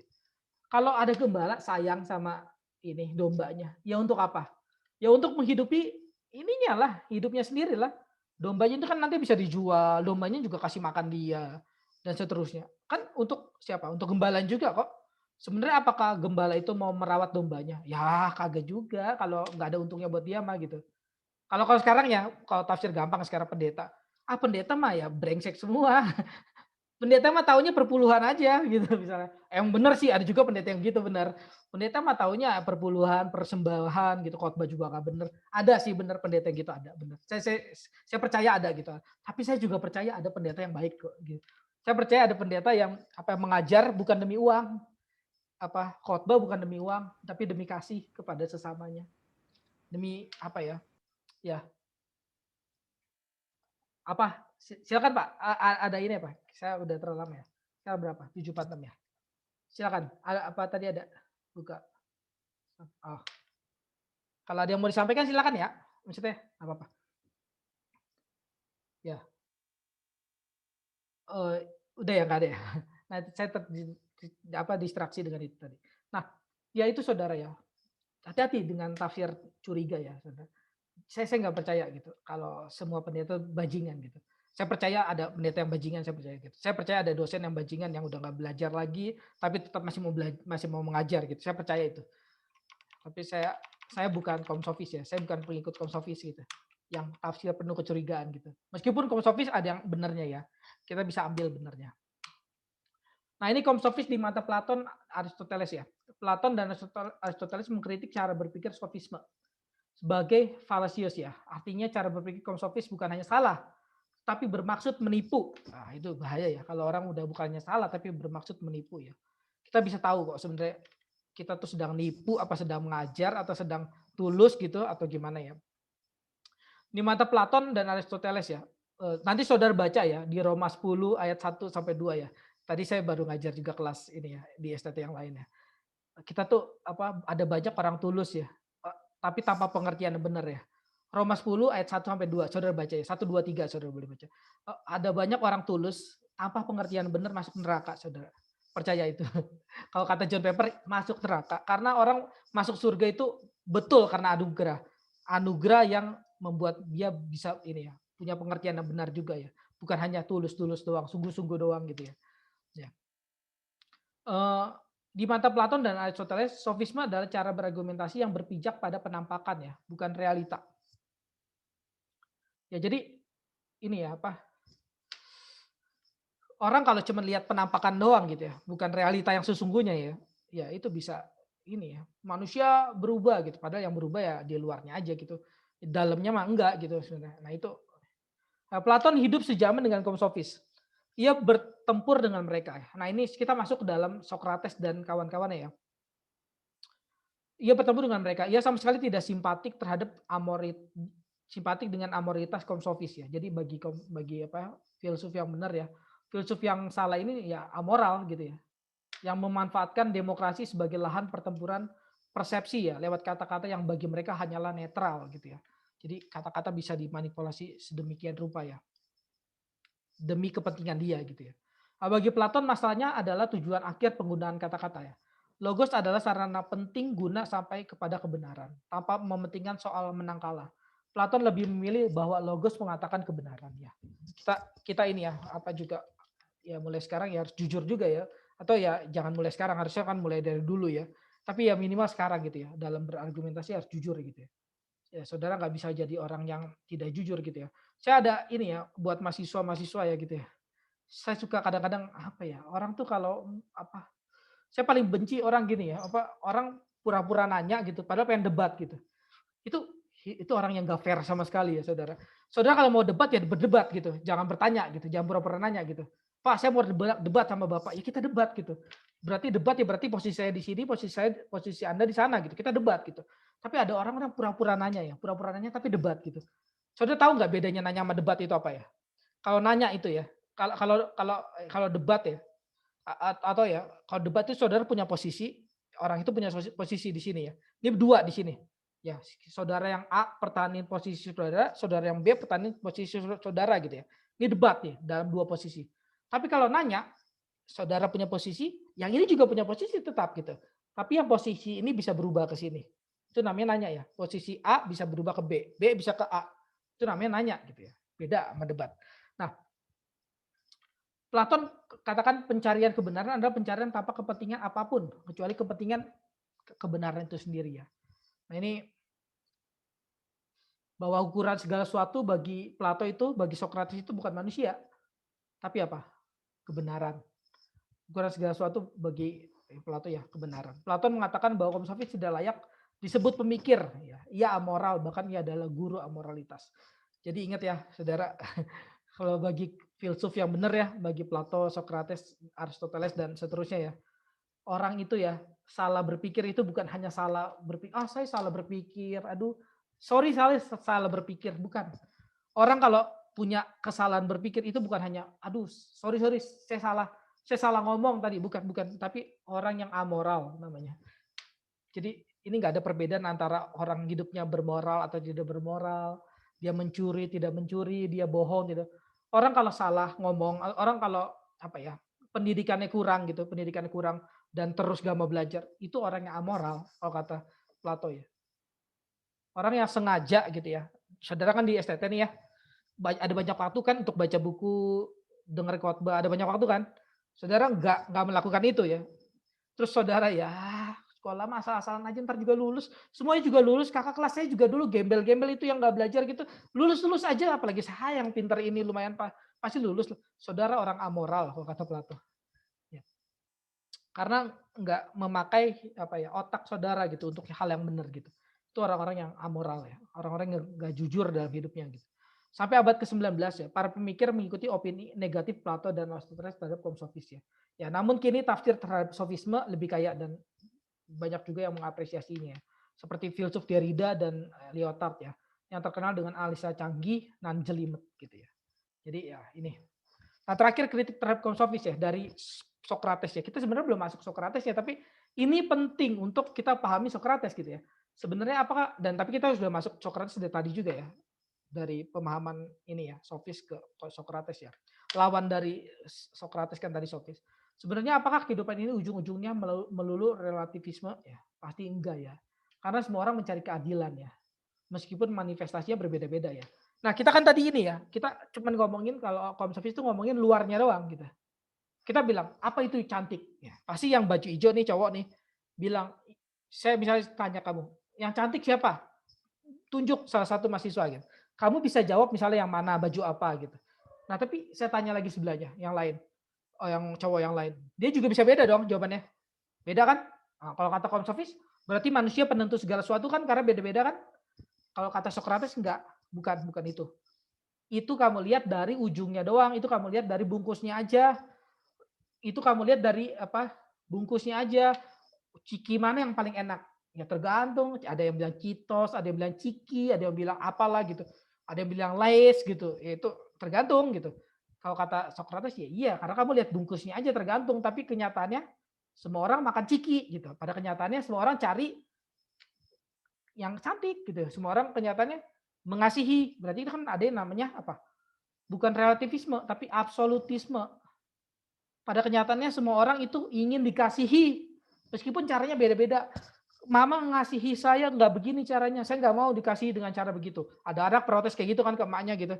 kalau ada gembala sayang sama ini dombanya, ya untuk apa? Ya untuk menghidupi ininya lah, hidupnya sendiri lah. Dombanya itu kan nanti bisa dijual, dombanya juga kasih makan dia dan seterusnya. Kan untuk siapa? Untuk gembala juga kok. Sebenarnya apakah gembala itu mau merawat dombanya? Ya kagak juga kalau nggak ada untungnya buat dia mah gitu. Kalau sekarang ya, kalau tafsir gampang sekarang pendeta. Pendeta mah ya brengsek semua. Pendeta mah taunya perpuluhan aja gitu misalnya. Yang bener sih ada juga pendeta yang gitu bener. Pendeta mah taunya perpuluhan, persembahan gitu, khotbah juga nggak bener. Ada sih bener pendeta yang gitu ada bener. Saya percaya ada gitu. Tapi saya juga percaya ada pendeta yang baik kok gitu. Saya percaya ada pendeta yang apa mengajar bukan demi uang, apa khotbah bukan demi uang, tapi demi kasih kepada sesamanya. Demi apa ya? Ya, apa? Silakan Pak. Ada ini ya Pak. Saya udah terlalu lama ya. Sekarang berapa? 7.46 ya. Silakan. Ada apa tadi ada? Buka. Oh. Kalau ada yang mau disampaikan silakan ya. Maksudnya apa apa? Ya. Oh, udah ya nggak ada ya. Nah, saya distraksi dengan itu tadi. Nah, ya itu saudara ya. Hati-hati dengan tafsir curiga ya, saudara. Saya nggak percaya gitu kalau semua pendeta bajingan gitu. Saya percaya ada pendeta yang bajingan, saya percaya gitu. Saya percaya ada dosen yang bajingan yang udah nggak belajar lagi, tapi tetap masih mau mengajar gitu. Saya percaya itu. Tapi saya bukan kaum sofis ya, saya bukan pengikut kaum sofis gitu. Yang tafsir penuh kecurigaan gitu. Meskipun kaum sofis ada yang benernya ya. Kita bisa ambil benernya. Nah, ini kaum sofis di mata Platon, Aristoteles ya. Platon dan Aristoteles mengkritik cara berpikir sofisme sebagai falasius ya. Artinya cara berpikir kaum sofis bukan hanya salah, tapi bermaksud menipu. Nah, itu bahaya ya kalau orang udah bukannya salah tapi bermaksud menipu ya. Kita bisa tahu kok sebenarnya kita tuh sedang nipu apa sedang mengajar atau sedang tulus gitu atau gimana ya. Di mata Platon dan Aristoteles ya. Nanti saudara baca ya di Roma 10 ayat 1 sampai 2 ya. Tadi saya baru ngajar juga kelas ini ya di STT yang lain ya. Kita tuh apa ada banyak orang tulus ya. Tapi tanpa pengertian yang benar ya. Roma 10 ayat 1 sampai 2, Saudara baca ya. 1, 2, 3 Saudara boleh baca. Ada banyak orang tulus tanpa pengertian benar masuk neraka, Saudara. Percaya itu. Kalau kata John Piper masuk neraka karena orang masuk surga itu betul karena anugerah. Anugerah yang membuat dia bisa ini ya, punya pengertian yang benar juga ya. Bukan hanya tulus-tulus doang, sungguh-sungguh doang gitu ya. Ya. Eh, di mata Platon dan Aristoteles, sofisme adalah cara berargumentasi yang berpijak pada penampakan ya, bukan realita. Ya jadi ini ya apa? Orang kalau cuma lihat penampakan doang gitu ya, bukan realita yang sesungguhnya ya, ya itu bisa ini ya, manusia berubah gitu, padahal yang berubah ya di luarnya aja gitu, dalamnya mah enggak gitu sebenarnya. Nah itu, Platon hidup sejaman dengan kaum sofis. Ia bertempur dengan mereka. Nah ini kita masuk ke dalam Socrates dan kawan-kawannya ya. Ia bertemu dengan mereka. Ia sama sekali tidak simpatik terhadap simpatik dengan amoritas kaum sofis ya. Jadi bagi apa filsuf yang benar ya, filsuf yang salah ini ya amoral gitu ya. Yang memanfaatkan demokrasi sebagai lahan pertempuran persepsi ya lewat kata-kata yang bagi mereka hanyalah netral gitu ya. Jadi kata-kata bisa dimanipulasi sedemikian rupa ya demi kepentingan dia gitu ya. Nah, bagi Platon masalahnya adalah tujuan akhir penggunaan kata-kata ya. Logos adalah sarana penting guna sampai kepada kebenaran tanpa mementingkan soal menang kalah. Platon lebih memilih bahwa logos mengatakan kebenaran ya. Kita ini ya apa juga ya mulai sekarang ya harus jujur juga ya. Atau ya jangan mulai sekarang, harusnya kan mulai dari dulu ya. Tapi ya minimal sekarang gitu ya. Dalam berargumentasi harus jujur gitu ya. Ya, saudara nggak bisa jadi orang yang tidak jujur gitu ya. Saya ada ini ya buat mahasiswa-mahasiswa ya gitu ya. Saya suka kadang-kadang apa ya, orang tuh kalau apa, saya paling benci orang gini ya, apa orang pura-pura nanya gitu padahal pengen debat gitu. Itu itu orang yang gak fair sama sekali ya, Saudara. Saudara kalau mau debat ya berdebat gitu, jangan bertanya gitu, jangan pura-pura nanya gitu. Pak, saya mau debat sama Bapak. Ya kita debat gitu. Berarti debat ya berarti posisi saya di sini, posisi Anda di sana gitu. Kita debat gitu. Tapi ada orang-orang pura-pura nanya ya, pura-pura nanya tapi debat gitu. Saudara tahu nggak bedanya nanya sama debat itu apa ya? Kalau nanya itu ya, kalau kalau kalau kalau debat ya, atau ya, kalau debat itu saudara punya posisi, orang itu punya posisi di sini ya. Ini berdua di sini. Ya, saudara yang A pertahanin posisi saudara, saudara yang B pertahanin posisi saudara gitu ya. Ini debat nih dalam dua posisi. Tapi kalau nanya, saudara punya posisi, yang ini juga punya posisi tetap gitu. Tapi yang posisi ini bisa berubah ke sini. Itu namanya nanya ya. Posisi A bisa berubah ke B, B bisa ke A. Itu namanya nanya gitu ya. Beda sama debat. Nah, Platon katakan pencarian kebenaran adalah pencarian tanpa kepentingan apapun kecuali kepentingan kebenaran itu sendiri ya. Nah ini bahwa ukuran segala sesuatu bagi Plato itu, bagi Socrates itu bukan manusia, tapi apa? Kebenaran. Ukuran segala sesuatu bagi Plato ya kebenaran. Platon mengatakan bahwa kaum sofis tidak layak disebut pemikir, ya. Ia amoral, bahkan ia adalah guru amoralitas. Jadi ingat ya, saudara, kalau bagi filsuf yang benar ya, bagi Plato, Socrates, Aristoteles dan seterusnya ya, orang itu ya salah berpikir itu bukan hanya salah berpikir, ah saya salah berpikir, aduh sorry saya salah berpikir, bukan. Orang kalau punya kesalahan berpikir itu bukan hanya, aduh sorry sorry saya salah ngomong tadi, bukan bukan, tapi orang yang amoral namanya. Jadi ini nggak ada perbedaan antara orang hidupnya bermoral atau tidak bermoral, dia mencuri tidak mencuri, dia bohong gitu. Orang kalau salah ngomong, orang kalau apa ya pendidikannya kurang gitu, pendidikannya kurang dan terus gak mau belajar, itu orang yang amoral kalau kata Plato ya. Orang yang sengaja gitu ya. Saudara kan di STT nih ya, ada banyak waktu kan untuk baca buku, dengar khotbah, ada banyak waktu kan. Saudara nggak melakukan itu ya. Terus saudara ya sekolah mah asal-asalan aja ntar juga lulus. Semuanya juga lulus. Kakak kelas saya juga dulu gembel-gembel itu yang nggak belajar gitu. Lulus-lulus aja. Apalagi saya yang pintar ini lumayan pasti lulus. Saudara orang amoral kalau kata Plato. Ya. Karena nggak memakai apa ya otak saudara gitu untuk hal yang benar gitu. Itu orang-orang yang amoral ya. Orang-orang yang nggak jujur dalam hidupnya gitu. Sampai abad ke-19 ya, para pemikir mengikuti opini negatif Plato dan Aristoteles terhadap kaum sofis ya. Ya, namun kini tafsir terhadap sofisme lebih kaya dan banyak juga yang mengapresiasinya. Seperti filsuf Derrida dan Lyotard ya, yang terkenal dengan analisa canggih nan jelimet gitu ya. Jadi ya ini. Nah, terakhir kritik terhadap kaum sofis ya dari Sokrates ya. Kita sebenarnya belum masuk Sokrates ya, tapi ini penting untuk kita pahami Sokrates gitu ya. Sebenarnya apakah dan tapi kita sudah masuk Sokrates dari tadi juga ya. Dari pemahaman ini ya, sofis ke Sokrates ya. Lawan dari Sokrates kan tadi sofis. Sebenarnya apakah kehidupan ini ujung-ujungnya melulu relativisme? Ya, pasti enggak ya. Karena semua orang mencari keadilan ya. Meskipun manifestasinya berbeda-beda ya. Nah, kita kan tadi ini ya, kita cuman ngomongin kalau kaum sofis itu ngomongin luarnya doang gitu. Kita bilang, "Apa itu cantik?" Ya, pasti yang baju hijau nih cowok nih bilang, saya misalnya tanya kamu, "Yang cantik siapa?" Tunjuk salah satu mahasiswa gitu. Kamu bisa jawab misalnya yang mana, baju apa gitu. Nah, tapi saya tanya lagi sebelahnya, yang lain, yang cowok yang lain. Dia juga bisa beda dong jawabannya. Beda kan? Nah, kalau kata kaum sofis, berarti manusia penentu segala sesuatu kan karena beda-beda kan? Kalau kata Socrates enggak, bukan itu. Itu kamu lihat dari ujungnya doang, itu kamu lihat dari bungkusnya aja. Itu kamu lihat dari apa? Bungkusnya aja. Ciki mana yang paling enak? Ya tergantung, ada yang bilang Cheetos, ada yang bilang Ciki, ada yang bilang apalah gitu. Ada yang bilang Lays gitu. Ya itu tergantung gitu. Kalau kata Socrates ya iya, karena kamu lihat bungkusnya aja tergantung, tapi kenyataannya semua orang makan Ciki gitu. Pada kenyataannya semua orang cari yang cantik gitu. Semua orang kenyataannya mengasihi. Berarti itu kan ada yang namanya apa? Bukan relativisme, tapi absolutisme. Pada kenyataannya semua orang itu ingin dikasihi, meskipun caranya beda-beda. Mama ngasihi saya nggak begini caranya, saya nggak mau dikasihi dengan cara begitu. Ada anak protes kayak gitu kan ke emaknya gitu.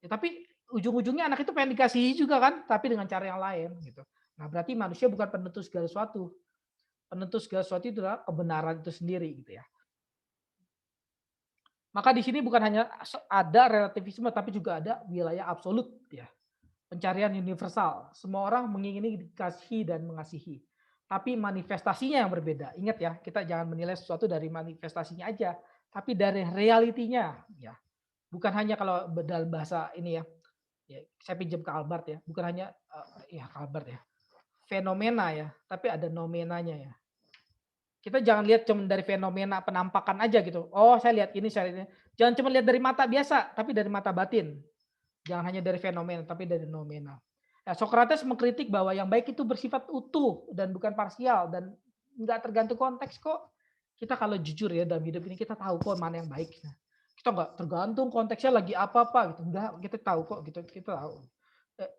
Ya, tapi ujung-ujungnya anak itu pengen dikasihi juga kan, tapi dengan cara yang lain gitu. Nah berarti manusia bukan penentu segala sesuatu. Penentu segala sesuatu itu adalah kebenaran itu sendiri gitu ya. Maka di sini bukan hanya ada relativisme, tapi juga ada wilayah absolut ya. Pencarian universal. Semua orang mengingini dikasihi dan mengasihi. Tapi manifestasinya yang berbeda. Ingat ya, kita jangan menilai sesuatu dari manifestasinya aja, tapi dari realitinya ya. Bukan hanya kalau dalam bahasa ini ya, ya saya pinjam ke Albert ya, bukan hanya ya Albert ya. Fenomena ya, tapi ada nomenanya ya. Kita jangan lihat cuma dari fenomena penampakan aja gitu. Oh, saya lihat ini, saya lihat ini. Jangan cuma lihat dari mata biasa, tapi dari mata batin. Jangan hanya dari fenomena, tapi dari nomena. Nah, Socrates mengkritik bahwa yang baik itu bersifat utuh dan bukan parsial dan nggak tergantung konteks kok. Kita kalau jujur ya dalam hidup ini kita tahu kok mana yang baik. Kita nggak tergantung konteksnya lagi apa-apa gitu. Enggak, kita tahu kok gitu. Kita tahu.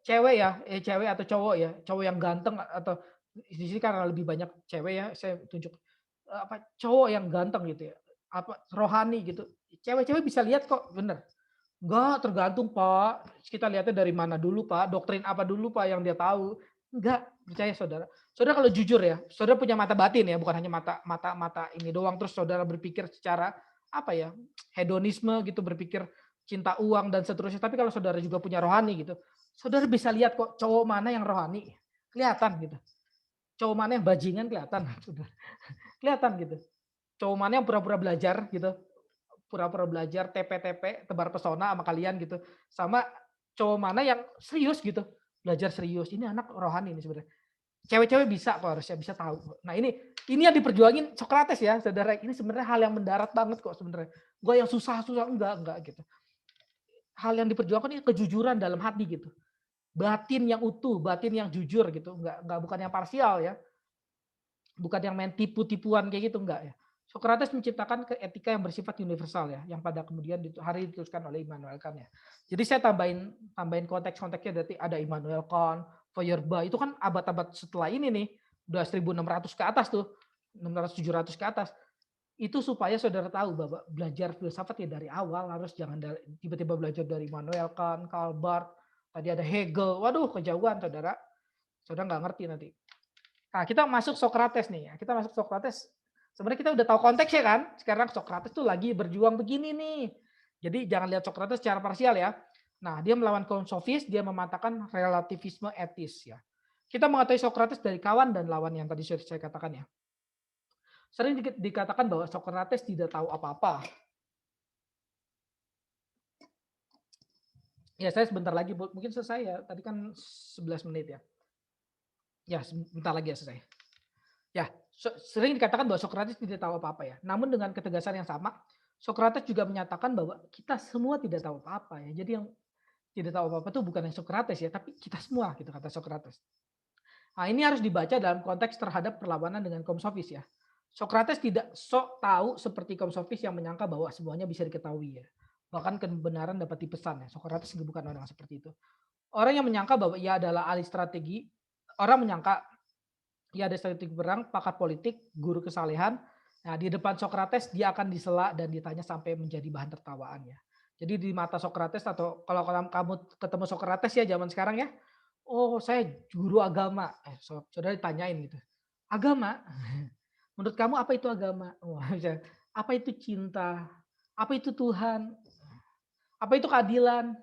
Cewek ya, cewek atau cowok ya, cowok yang ganteng atau di sini karena lebih banyak cewek ya, saya tunjuk apa cowok yang ganteng gitu ya, apa rohani gitu. Cewek-cewek bisa lihat kok, bener. Enggak, tergantung Pak. Kita lihatnya dari mana dulu Pak, doktrin apa dulu Pak yang dia tahu. Enggak, percaya saudara. Saudara kalau jujur ya, saudara punya mata batin ya, bukan hanya mata mata mata ini doang terus saudara berpikir secara apa ya, hedonisme gitu, berpikir cinta uang dan seterusnya. Tapi kalau saudara juga punya rohani gitu, saudara bisa lihat kok cowok mana yang rohani, kelihatan gitu. Cowok mana yang bajingan kelihatan, saudara. Kelihatan gitu. Cowok mana yang pura-pura belajar gitu, pura-pura belajar, TP-TP, tebar pesona sama kalian gitu. Sama cowok mana yang serius gitu, belajar serius. Ini anak rohani ini sebenarnya. Cewek-cewek bisa kok harusnya bisa tahu. Nah ini yang diperjuangin Socrates ya, saudara. Ini sebenarnya hal yang mendarat banget kok sebenarnya. Gue yang susah-susah enggak gitu. Hal yang diperjuangkan ini kejujuran dalam hati gitu. Batin yang utuh, batin yang jujur gitu. Enggak bukan yang parsial ya. Bukan yang main tipu-tipuan kayak gitu enggak ya. Socrates menciptakan etika yang bersifat universal ya, yang pada kemudian hari diteruskan oleh Immanuel Kant ya. Jadi saya tambahin konteks-konteksnya, berarti ada Immanuel Kant, Feuerbach, itu kan abad-abad setelah ini nih, udah 1600 ke atas tuh, 600 700 ke atas. Itu supaya saudara tahu bahwa belajar filsafat ya dari awal harus jangan tiba-tiba belajar dari Immanuel Kant, Karl Barth, tadi ada Hegel. Waduh, kejauhan saudara. Saudara nggak ngerti nanti. Nah, kita masuk Socrates nih ya. Kita masuk Socrates. Sebenarnya kita udah tahu konteksnya kan. Sekarang Socrates tuh lagi berjuang begini nih. Jadi jangan lihat Socrates secara parsial ya. Nah, dia melawan kaum sofis, dia mematahkan relativisme etis ya. Kita mengetahui Socrates dari kawan dan lawan yang tadi sudah saya katakan ya. Sering dikatakan bahwa Socrates tidak tahu apa-apa. Ya, saya sebentar lagi mungkin selesai ya. Tadi kan 11 menit ya. Ya, sebentar lagi ya selesai. Ya, sering dikatakan bahwa Socrates tidak tahu apa-apa ya. Namun dengan ketegasan yang sama, Socrates juga menyatakan bahwa kita semua tidak tahu apa-apa ya. Jadi yang tidak tahu apa-apa itu bukan yang Socrates ya, tapi kita semua gitu kata Socrates. Nah, ini harus dibaca dalam konteks terhadap perlawanan dengan kaum sofis ya. Sokrates tidak sok tahu seperti kaum sofis yang menyangka bahwa semuanya bisa diketahui ya. Bahkan kebenaran dapat dipesan ya. Sokrates bukan orang seperti itu. Orang yang menyangka bahwa ia adalah ahli strategi, orang menyangka ia ada strategi perang, pakar politik, guru kesalehan. Nah, di depan Sokrates dia akan disela dan ditanya sampai menjadi bahan tertawaan ya. Jadi di mata Sokrates atau kalau kamu ketemu Sokrates ya zaman sekarang ya, oh saya guru agama. Saudara ditanyain gitu. Agama? Menurut kamu apa itu agama? Wah, apa itu cinta? Apa itu Tuhan? Apa itu keadilan?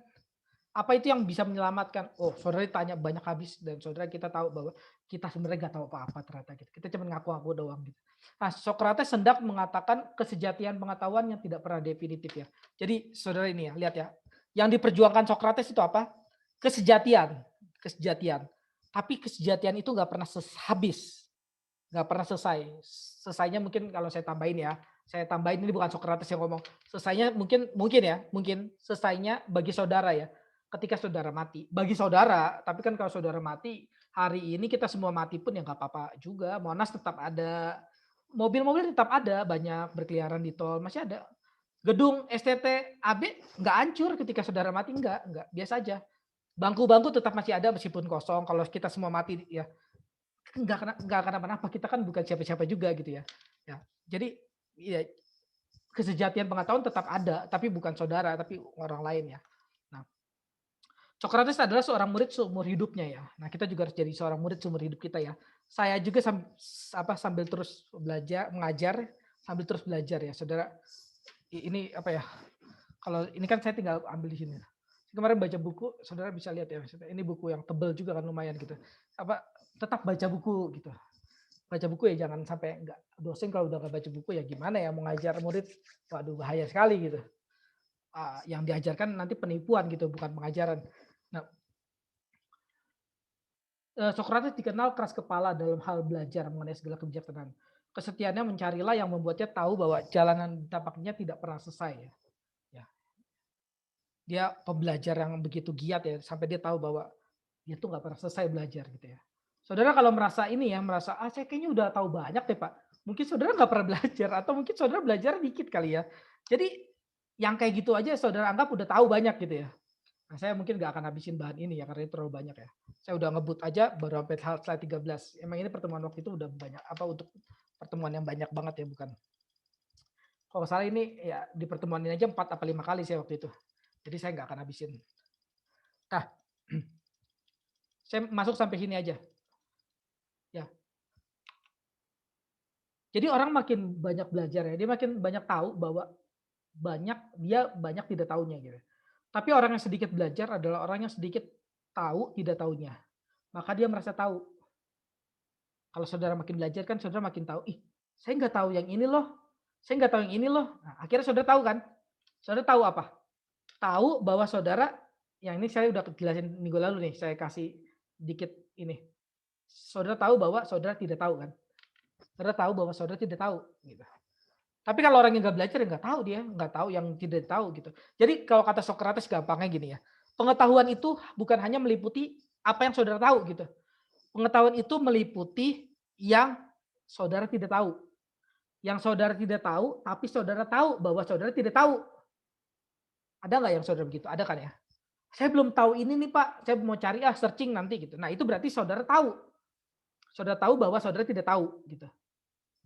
Apa itu yang bisa menyelamatkan? Oh, saudara tanya banyak habis dan saudara kita tahu bahwa kita sebenarnya nggak tahu apa-apa ternyata gitu. Kita cuma ngaku-ngaku doang gitu. Nah, Sokrates hendak mengatakan kesejatian pengetahuan yang tidak pernah definitif ya. Jadi saudara ini ya, lihat ya. Yang diperjuangkan Sokrates itu apa? Kesejatian, kesejatian. Tapi kesejatian itu nggak pernah habis, nggak pernah selesai. Selesainya mungkin kalau saya tambahin ya, saya tambahin ini bukan Sokrates yang ngomong. Selesainya mungkin selesainya bagi saudara ya ketika saudara mati. Bagi saudara, tapi kan kalau saudara mati, hari ini kita semua mati pun ya nggak apa-apa juga. Monas tetap ada, mobil-mobil tetap ada, banyak berkeliaran di tol, masih ada. Gedung STT AB nggak hancur ketika saudara mati, nggak, biasa aja. Bangku-bangku tetap masih ada meskipun kosong, kalau kita semua mati ya nggak kenapa-napa, kita kan bukan siapa-siapa juga gitu ya. Ya, jadi ya kesejatian pengetahuan tetap ada, tapi bukan saudara, tapi orang lain ya. Nah, Sokrates adalah seorang murid seumur hidupnya ya. Nah, kita juga harus jadi seorang murid seumur hidup kita ya. Saya juga sambil terus belajar, mengajar, sambil terus belajar ya, saudara. Ini apa ya? Kalau ini kan saya tinggal ambil di sini. Kemarin baca buku, saudara bisa lihat ya. Ini buku yang tebel juga kan lumayan gitu. Apa tetap baca buku gitu. Baca buku ya jangan sampai enggak, dosen kalau udah nggak baca buku ya gimana ya mau ngajar murid, waduh bahaya sekali gitu. Yang diajarkan nanti penipuan gitu bukan pengajaran. Nah, Sokrates dikenal keras kepala dalam hal belajar mengenai segala kebijaksanaan. Kesetiaannya mencarilah yang membuatnya tahu bahwa jalanan tapaknya tidak pernah selesai ya. Ya, dia pembelajar yang begitu giat ya sampai dia tahu bahwa dia tuh nggak pernah selesai belajar gitu ya. Saudara kalau merasa ini ya, merasa saya kayaknya udah tahu banyak deh Pak. Mungkin saudara nggak pernah belajar atau mungkin saudara belajar dikit kali ya. Jadi yang kayak gitu aja saudara anggap udah tahu banyak gitu ya. Nah, saya mungkin nggak akan habisin bahan ini ya karena ini terlalu banyak ya. Saya udah ngebut aja baru sampai slide 13. Emang ini pertemuan waktu itu udah banyak apa untuk pertemuan yang banyak banget ya bukan. Kalau salah ini ya di pertemuan ini aja 4 apa 5 kali saya waktu itu. Jadi saya nggak akan habisin. Nah, saya masuk sampai sini aja. Ya. Jadi orang makin banyak belajar ya, dia makin banyak tahu bahwa dia banyak tidak tahunya gitu. Tapi orang yang sedikit belajar adalah orang yang sedikit tahu tidak tahunya. Maka dia merasa tahu. Kalau saudara makin belajar kan saudara makin tahu, ih saya nggak tahu yang ini loh, saya nggak tahu yang ini loh. Nah, akhirnya saudara tahu kan? Saudara tahu apa? Tahu bahwa saudara, yang ini saya udah jelasin minggu lalu nih, saya kasih dikit ini. Saudara tahu bahwa saudara tidak tahu kan? Saudara tahu bahwa saudara tidak tahu. Gitu. Tapi kalau orang yang nggak belajar, ya nggak tahu dia, nggak tahu yang tidak tahu gitu. Jadi kalau kata Sokrates gampangnya gini ya, pengetahuan itu bukan hanya meliputi apa yang saudara tahu gitu. Pengetahuan itu meliputi yang saudara tidak tahu. Yang saudara tidak tahu, tapi saudara tahu bahwa saudara tidak tahu. Ada nggak yang saudara begitu? Ada kan ya? Saya belum tahu ini nih Pak, saya mau cari searching nanti gitu. Nah itu berarti saudara tahu. Saudara tahu bahwa saudara tidak tahu gitu.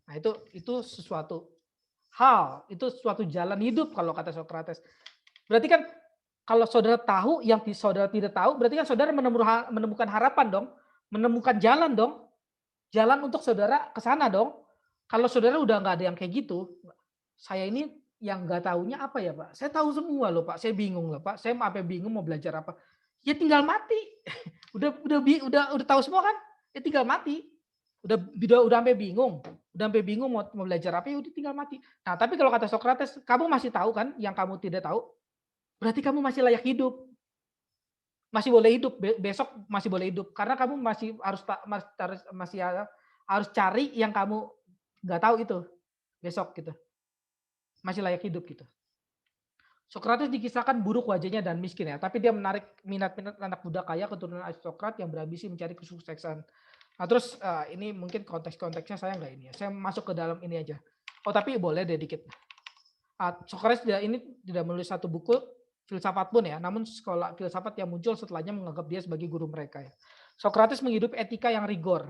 Nah itu sesuatu hal, itu suatu jalan hidup kalau kata Sokrates. Berarti kan kalau saudara tahu yang saudara tidak tahu, berarti kan saudara menemukan harapan dong, menemukan jalan dong, jalan untuk saudara ke sana dong. Kalau saudara udah nggak ada yang kayak gitu, saya ini yang nggak tahunya apa ya Pak? Saya tahu semua loh Pak, saya bingung loh Pak, saya sampai bingung mau belajar apa. Ya tinggal mati. Udah tahu semua kan? Ya tinggal mati. Udah sampai bingung. Udah sampai bingung mau belajar apa ya udah tinggal mati. Nah, tapi kalau kata Sokrates, kamu masih tahu kan yang kamu tidak tahu? Berarti kamu masih layak hidup. Masih boleh hidup, besok masih boleh hidup karena kamu masih harus cari yang kamu nggak tahu itu besok gitu. Masih layak hidup gitu. Sokrates dikisahkan buruk wajahnya dan miskin ya, tapi dia menarik minat-minat anak muda kaya keturunan aristokrat yang berambisi mencari kesuksesan. Nah terus ini mungkin konteks-konteksnya saya nggak ini ya, saya masuk ke dalam ini aja. Oh tapi boleh deh dikit. Socrates ini tidak menulis satu buku filsafat pun ya, namun sekolah filsafat yang muncul setelahnya menganggap dia sebagai guru mereka ya. Socrates menghidupi etika yang rigor.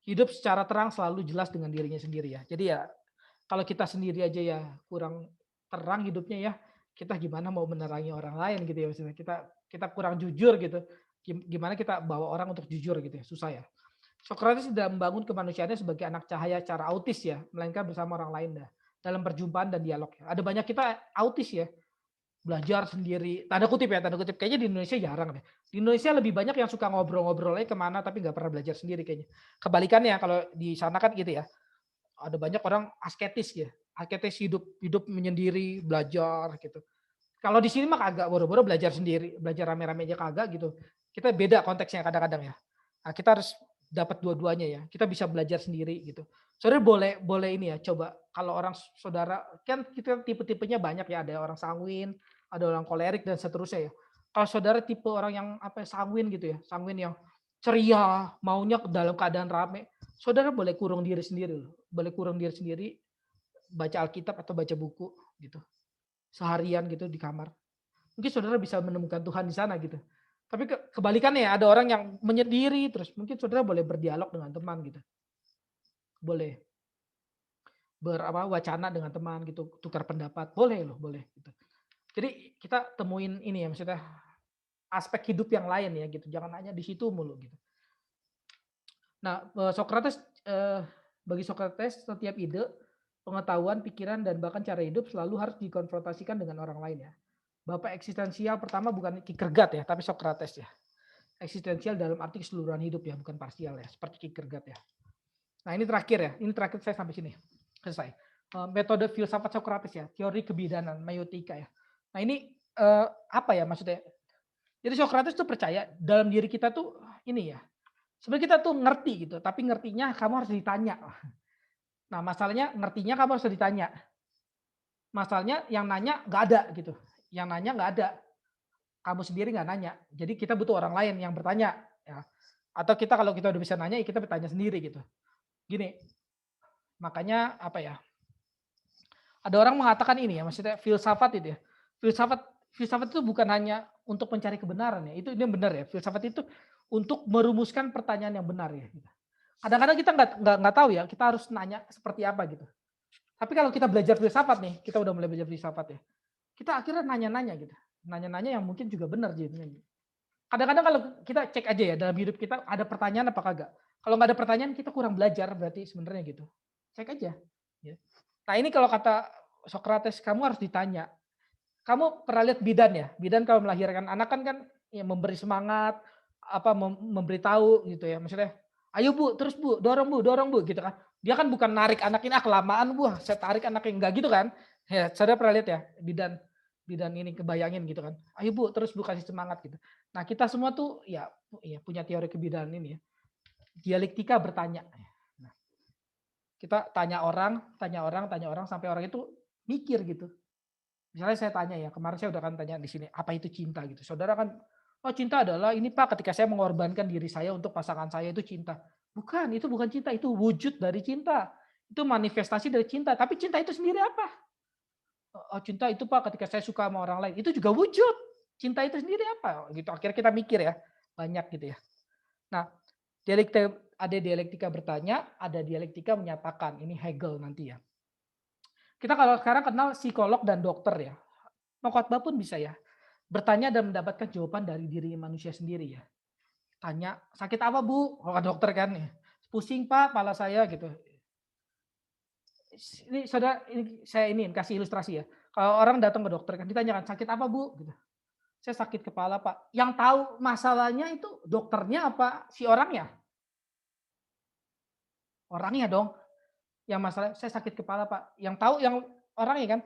Hidup secara terang selalu jelas dengan dirinya sendiri ya. Jadi ya kalau kita sendiri aja ya kurang terang hidupnya ya, kita gimana mau menerangi orang lain gitu ya maksudnya. Kita kita kurang jujur gitu. Gimana kita bawa orang untuk jujur gitu ya, susah ya. Socrates tidak membangun kemanusiaannya sebagai anak cahaya cara autis ya, melainkan bersama orang lain dah dalam perjumpaan dan dialog. Ada banyak kita autis ya, belajar sendiri, tanda kutip, kayaknya di Indonesia jarang deh. Di Indonesia lebih banyak yang suka ngobrol-ngobrol aja kemana tapi nggak pernah belajar sendiri kayaknya. Kebalikannya kalau di sana kan gitu ya, ada banyak orang asketis ya, asketis hidup hidup menyendiri, belajar gitu. Kalau di sini mah kagak, boro-boro belajar sendiri, belajar rame-rame aja kagak gitu. Kita beda konteksnya kadang-kadang ya. Nah, kita harus dapat dua-duanya ya. Kita bisa belajar sendiri gitu. Saudara boleh boleh ini ya, coba kalau orang saudara kan kita tipe-tipenya banyak ya, ada orang sanguin, ada orang kolerik dan seterusnya ya. Kalau saudara tipe orang yang apa ya, sanguin gitu ya, sanguin yang ceria, maunya dalam keadaan rame, saudara boleh kurung diri sendiri loh. Boleh kurung diri sendiri, baca Alkitab atau baca buku gitu. Seharian gitu di kamar. Mungkin saudara bisa menemukan Tuhan di sana gitu. Tapi kebalikannya ya, ada orang yang menyendiri terus mungkin saudara boleh berdialog dengan teman gitu. Boleh wacana dengan teman gitu, tukar pendapat, boleh loh, boleh gitu. Jadi kita temuin ini ya maksudnya aspek hidup yang lain ya gitu. Jangan hanya di situ mulu gitu. Nah, Socrates bagi Socrates setiap ide, pengetahuan, pikiran dan bahkan cara hidup selalu harus dikonfrontasikan dengan orang lain ya. Bapak eksistensial pertama bukan Kierkegaard ya, tapi Socrates ya. Eksistensial dalam arti keseluruhan hidup ya, bukan parsial ya, seperti Kierkegaard ya. Nah ini terakhir ya, ini terakhir saya sampai sini. Selesai. Metode filsafat Socrates ya, teori kebidanan, maiotika ya. Nah ini apa ya maksudnya? Jadi Socrates tuh percaya dalam diri kita tuh ini ya, sebenarnya kita tuh ngerti gitu, tapi ngertinya kamu harus ditanya. Nah masalahnya ngertinya kamu harus ditanya. Masalahnya yang nanya nggak ada gitu. Yang nanya nggak ada. Kamu sendiri nggak nanya. Jadi kita butuh orang lain yang bertanya. Ya. Atau kita kalau kita udah bisa nanya, ya kita bertanya sendiri gitu. Gini, makanya apa ya? Ada orang mengatakan ini ya, maksudnya filsafat itu ya. Filsafat filsafat itu bukan hanya untuk mencari kebenaran ya. Itu ini benar ya. Filsafat itu untuk merumuskan pertanyaan yang benar ya. Kadang-kadang kita nggak tahu ya. Kita harus nanya seperti apa gitu. Tapi kalau kita belajar filsafat nih, kita udah mulai belajar filsafat ya. Kita akhirnya nanya-nanya gitu. Nanya-nanya yang mungkin juga benar jadinya. Kadang-kadang kalau kita cek aja ya dalam hidup kita ada pertanyaan apa kagak. Kalau nggak ada pertanyaan kita kurang belajar berarti sebenarnya gitu. Cek aja. Ya. Nah ini kalau kata Socrates kamu harus ditanya. Kamu pernah lihat bidan ya? Bidan kalau melahirkan anak kan ya memberi semangat, apa memberitahu gitu ya. Maksudnya, ayo bu, terus dorong bu, gitu kan. Dia kan bukan narik anak ini kelamaan bu, saya tarik anaknya enggak gitu kan. Ya, saya pernah lihat ya bidan bidan ini kebayangin gitu kan. Ayo bu, terus bu kasih semangat gitu. Nah kita semua tuh ya punya teori kebidanan ini ya. Dialektika bertanya. Nah, kita tanya orang sampai orang itu mikir gitu. Misalnya saya tanya ya, kemarin saya udah kan tanya di sini, apa itu cinta gitu. Saudara kan, oh cinta adalah ini Pak ketika saya mengorbankan diri saya untuk pasangan saya itu cinta. Bukan, itu bukan cinta, itu wujud dari cinta. Itu manifestasi dari cinta. Tapi cinta itu sendiri apa? Oh cinta itu Pak ketika saya suka sama orang lain. Itu juga wujud. Cinta itu sendiri apa? Gitu. Akhirnya kita mikir ya, banyak gitu ya. Nah, ada dialektika bertanya, ada dialektika menyatakan. Ini Hegel nanti ya. Kita kalau sekarang kenal psikolog dan dokter ya. Khotbah pun bisa ya. Bertanya dan mendapatkan jawaban dari diri manusia sendiri ya. Tanya, sakit apa Bu? Kalau dokter kan ya. Pusing Pak, kepala saya gitu. Ini saudara, ini saya ini kasih ilustrasi ya. Kalau orang datang ke dokter kan ditanyakan sakit apa Bu? Gitu. Saya sakit kepala Pak. Yang tahu masalahnya itu dokternya apa si orangnya? Orangnya dong. Yang masalah saya sakit kepala Pak. Yang tahu yang orangnya kan.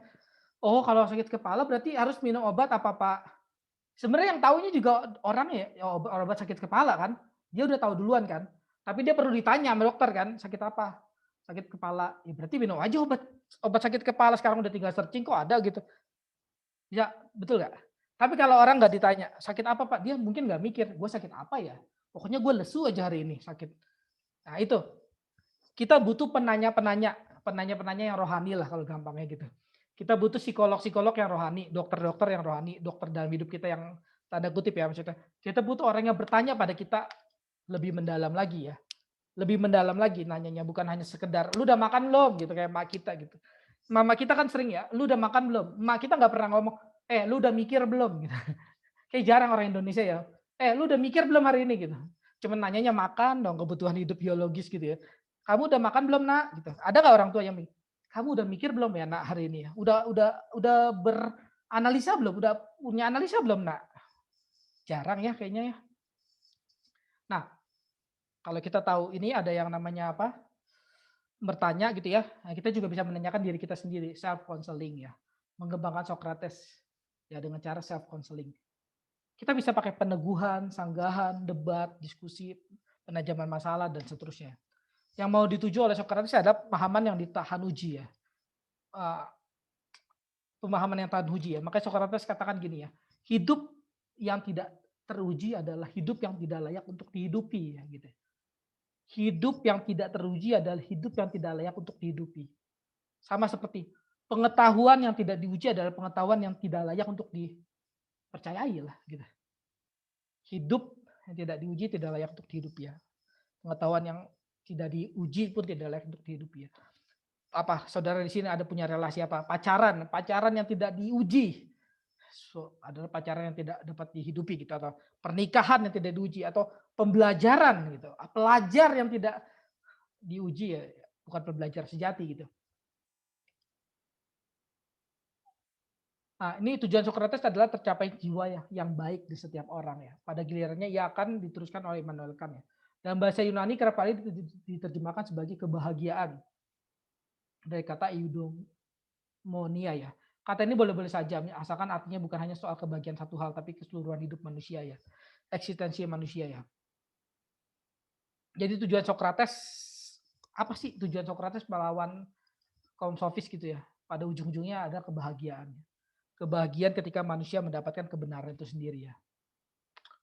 Oh kalau sakit kepala berarti harus minum obat apa Pak? Sebenarnya yang taunya juga orangnya ya obat sakit kepala kan. Dia udah tahu duluan kan. Tapi dia perlu ditanya sama dokter kan, sakit apa? Sakit kepala. Ya berarti minum aja obat obat sakit kepala, sekarang udah tinggal searching kok ada gitu. Ya, betul nggak? Tapi kalau orang nggak ditanya, sakit apa Pak? Dia mungkin nggak mikir, gue sakit apa ya? Pokoknya gue lesu aja hari ini sakit. Nah itu, kita butuh penanya-penanya yang rohani lah kalau gampangnya gitu. Kita butuh psikolog-psikolog yang rohani, dokter-dokter yang rohani, dokter dalam hidup kita yang tanda kutip ya maksudnya. Kita butuh orang yang bertanya pada kita lebih mendalam lagi ya. Lebih mendalam lagi nanyanya, bukan hanya sekedar, "Lu udah makan belum?" Gitu kayak mak kita gitu. Mama kita kan sering ya, "Lu udah makan belum?" Mak kita nggak pernah ngomong, lu udah mikir belum?" Gitu. Kayak jarang orang Indonesia ya, lu udah mikir belum hari ini?" Gitu. Cuman nanyanya makan dong, kebutuhan hidup biologis gitu ya. "Kamu udah makan belum, Nak?" Gitu. Ada nggak orang tua yang "Kamu udah mikir belum ya, Nak, hari ini ya? Udah beranalisa belum? Udah punya analisa belum, Nak?" Jarang ya kayaknya ya. Nah, kalau kita tahu ini ada yang namanya apa, bertanya gitu ya, nah kita juga bisa menanyakan diri kita sendiri, self counseling ya. Mengembangkan Socrates ya dengan cara self counseling. Kita bisa pakai peneguhan, sanggahan, debat, diskusi, penajaman masalah dan seterusnya. Yang mau dituju oleh Socrates adalah pemahaman yang ditahan uji ya. Eh, Pemahaman yang tahan uji ya. Makanya Socrates katakan gini ya, hidup yang tidak teruji adalah hidup yang tidak layak untuk dihidupi ya gitu. Hidup yang tidak teruji adalah hidup yang tidak layak untuk dihidupi. Sama seperti pengetahuan yang tidak diuji adalah pengetahuan yang tidak layak untuk dipercayai lah gitu. Hidup yang tidak diuji tidak layak untuk dihidupi ya. Pengetahuan yang tidak diuji pun tidak layak untuk dihidupi ya. Apa saudara di sini ada punya relasi apa? Pacaran yang tidak diuji. Adalah pacaran yang tidak dapat dihidupi gitu, atau pernikahan yang tidak diuji, atau pembelajaran gitu. Pelajar yang tidak diuji ya, bukan pembelajar sejati gitu. Nah, ini tujuan Socrates adalah tercapai jiwa yang baik di setiap orang ya. Pada gilirannya ia akan diteruskan oleh Immanuel Kant ya. Dalam bahasa Yunani kerap kali diterjemahkan sebagai kebahagiaan dari kata eudaimonia ya. Kata ini boleh-boleh saja, asalkan artinya bukan hanya soal kebahagiaan satu hal, tapi keseluruhan hidup manusia ya, eksistensi manusia ya. Jadi tujuan Socrates, apa sih tujuan Socrates melawan kaum sofis gitu ya? Pada ujung-ujungnya ada kebahagiaan. Kebahagiaan ketika manusia mendapatkan kebenaran itu sendiri ya.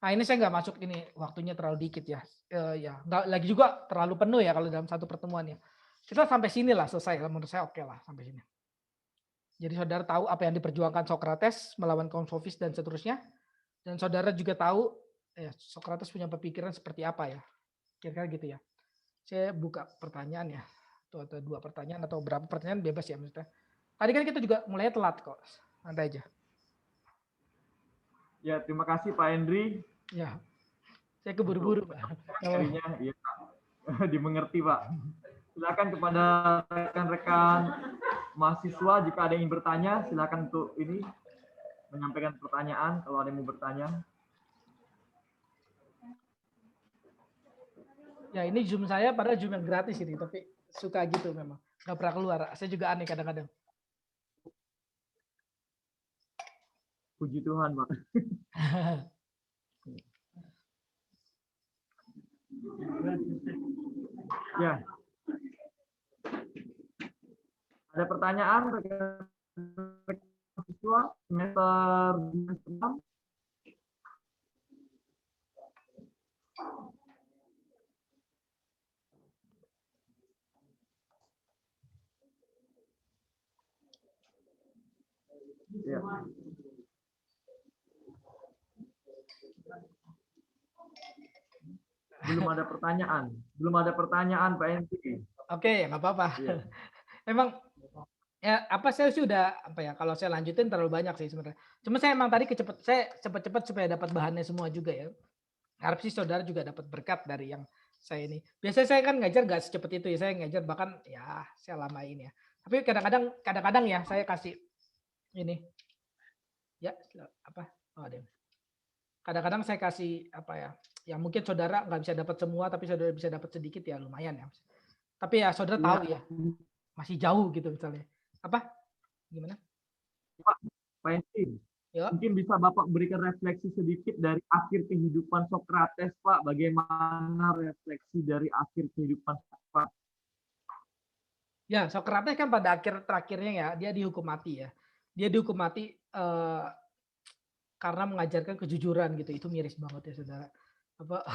Nah ini saya nggak masuk ini, waktunya terlalu dikit ya. Ya nggak lagi juga terlalu penuh ya kalau dalam satu pertemuan ya. Kita sampai sini lah selesai, menurut saya oke lah sampai sini. Jadi saudara tahu apa yang diperjuangkan Socrates melawan kaum sofis dan seterusnya. Dan saudara juga tahu Socrates punya pemikiran seperti apa ya. Kira-kira gitu ya. Saya buka pertanyaan ya. Atau dua pertanyaan atau berapa pertanyaan bebas ya maksudnya. Tadi kan kita juga mulai telat kok. Santai aja. Ya, terima kasih Pak Hendri. Ya, saya keburu-buru Pak. Materinya ya, dimengerti Pak. Silakan kepada rekan-rekan mahasiswa jika ada yang ingin bertanya, silakan untuk ini menyampaikan pertanyaan kalau ada yang mau bertanya. Ya ini Zoom saya padahal Zoom yang gratis ini, tapi suka gitu memang. Gak pernah keluar. Saya juga aneh kadang-kadang. Puji Tuhan, Pak. Ya. Ada pertanyaan rekan-rekan mahasiswa semester 6? Ya. Belum ada pertanyaan Pak Hendri. Oke, nggak apa-apa. Ya. Memang ya apa saya sih udah apa ya, kalau saya lanjutin terlalu banyak sih sebenarnya. Cuma saya emang tadi saya cepet-cepet supaya dapat bahannya semua juga ya. Harap sih saudara juga dapat berkat dari yang saya ini. Biasanya saya kan ngajar nggak secepat itu ya, saya ngajar bahkan ya saya lamain ya. Tapi kadang-kadang ya saya kasih ini ya apa? Oh, ada. Kadang-kadang saya kasih apa ya? Yang mungkin saudara nggak bisa dapat semua, tapi saudara bisa dapat sedikit ya lumayan ya. Tapi ya saudara tahu ya, masih jauh gitu misalnya. Apa? Gimana? Pak Hendri, mungkin bisa Bapak berikan refleksi sedikit dari akhir kehidupan Socrates, Pak. Bagaimana refleksi dari akhir kehidupan Socrates? Ya, Socrates kan pada terakhirnya ya, dia dihukum mati ya. Dia dihukum mati karena mengajarkan kejujuran gitu. Itu miris banget ya saudara. Apa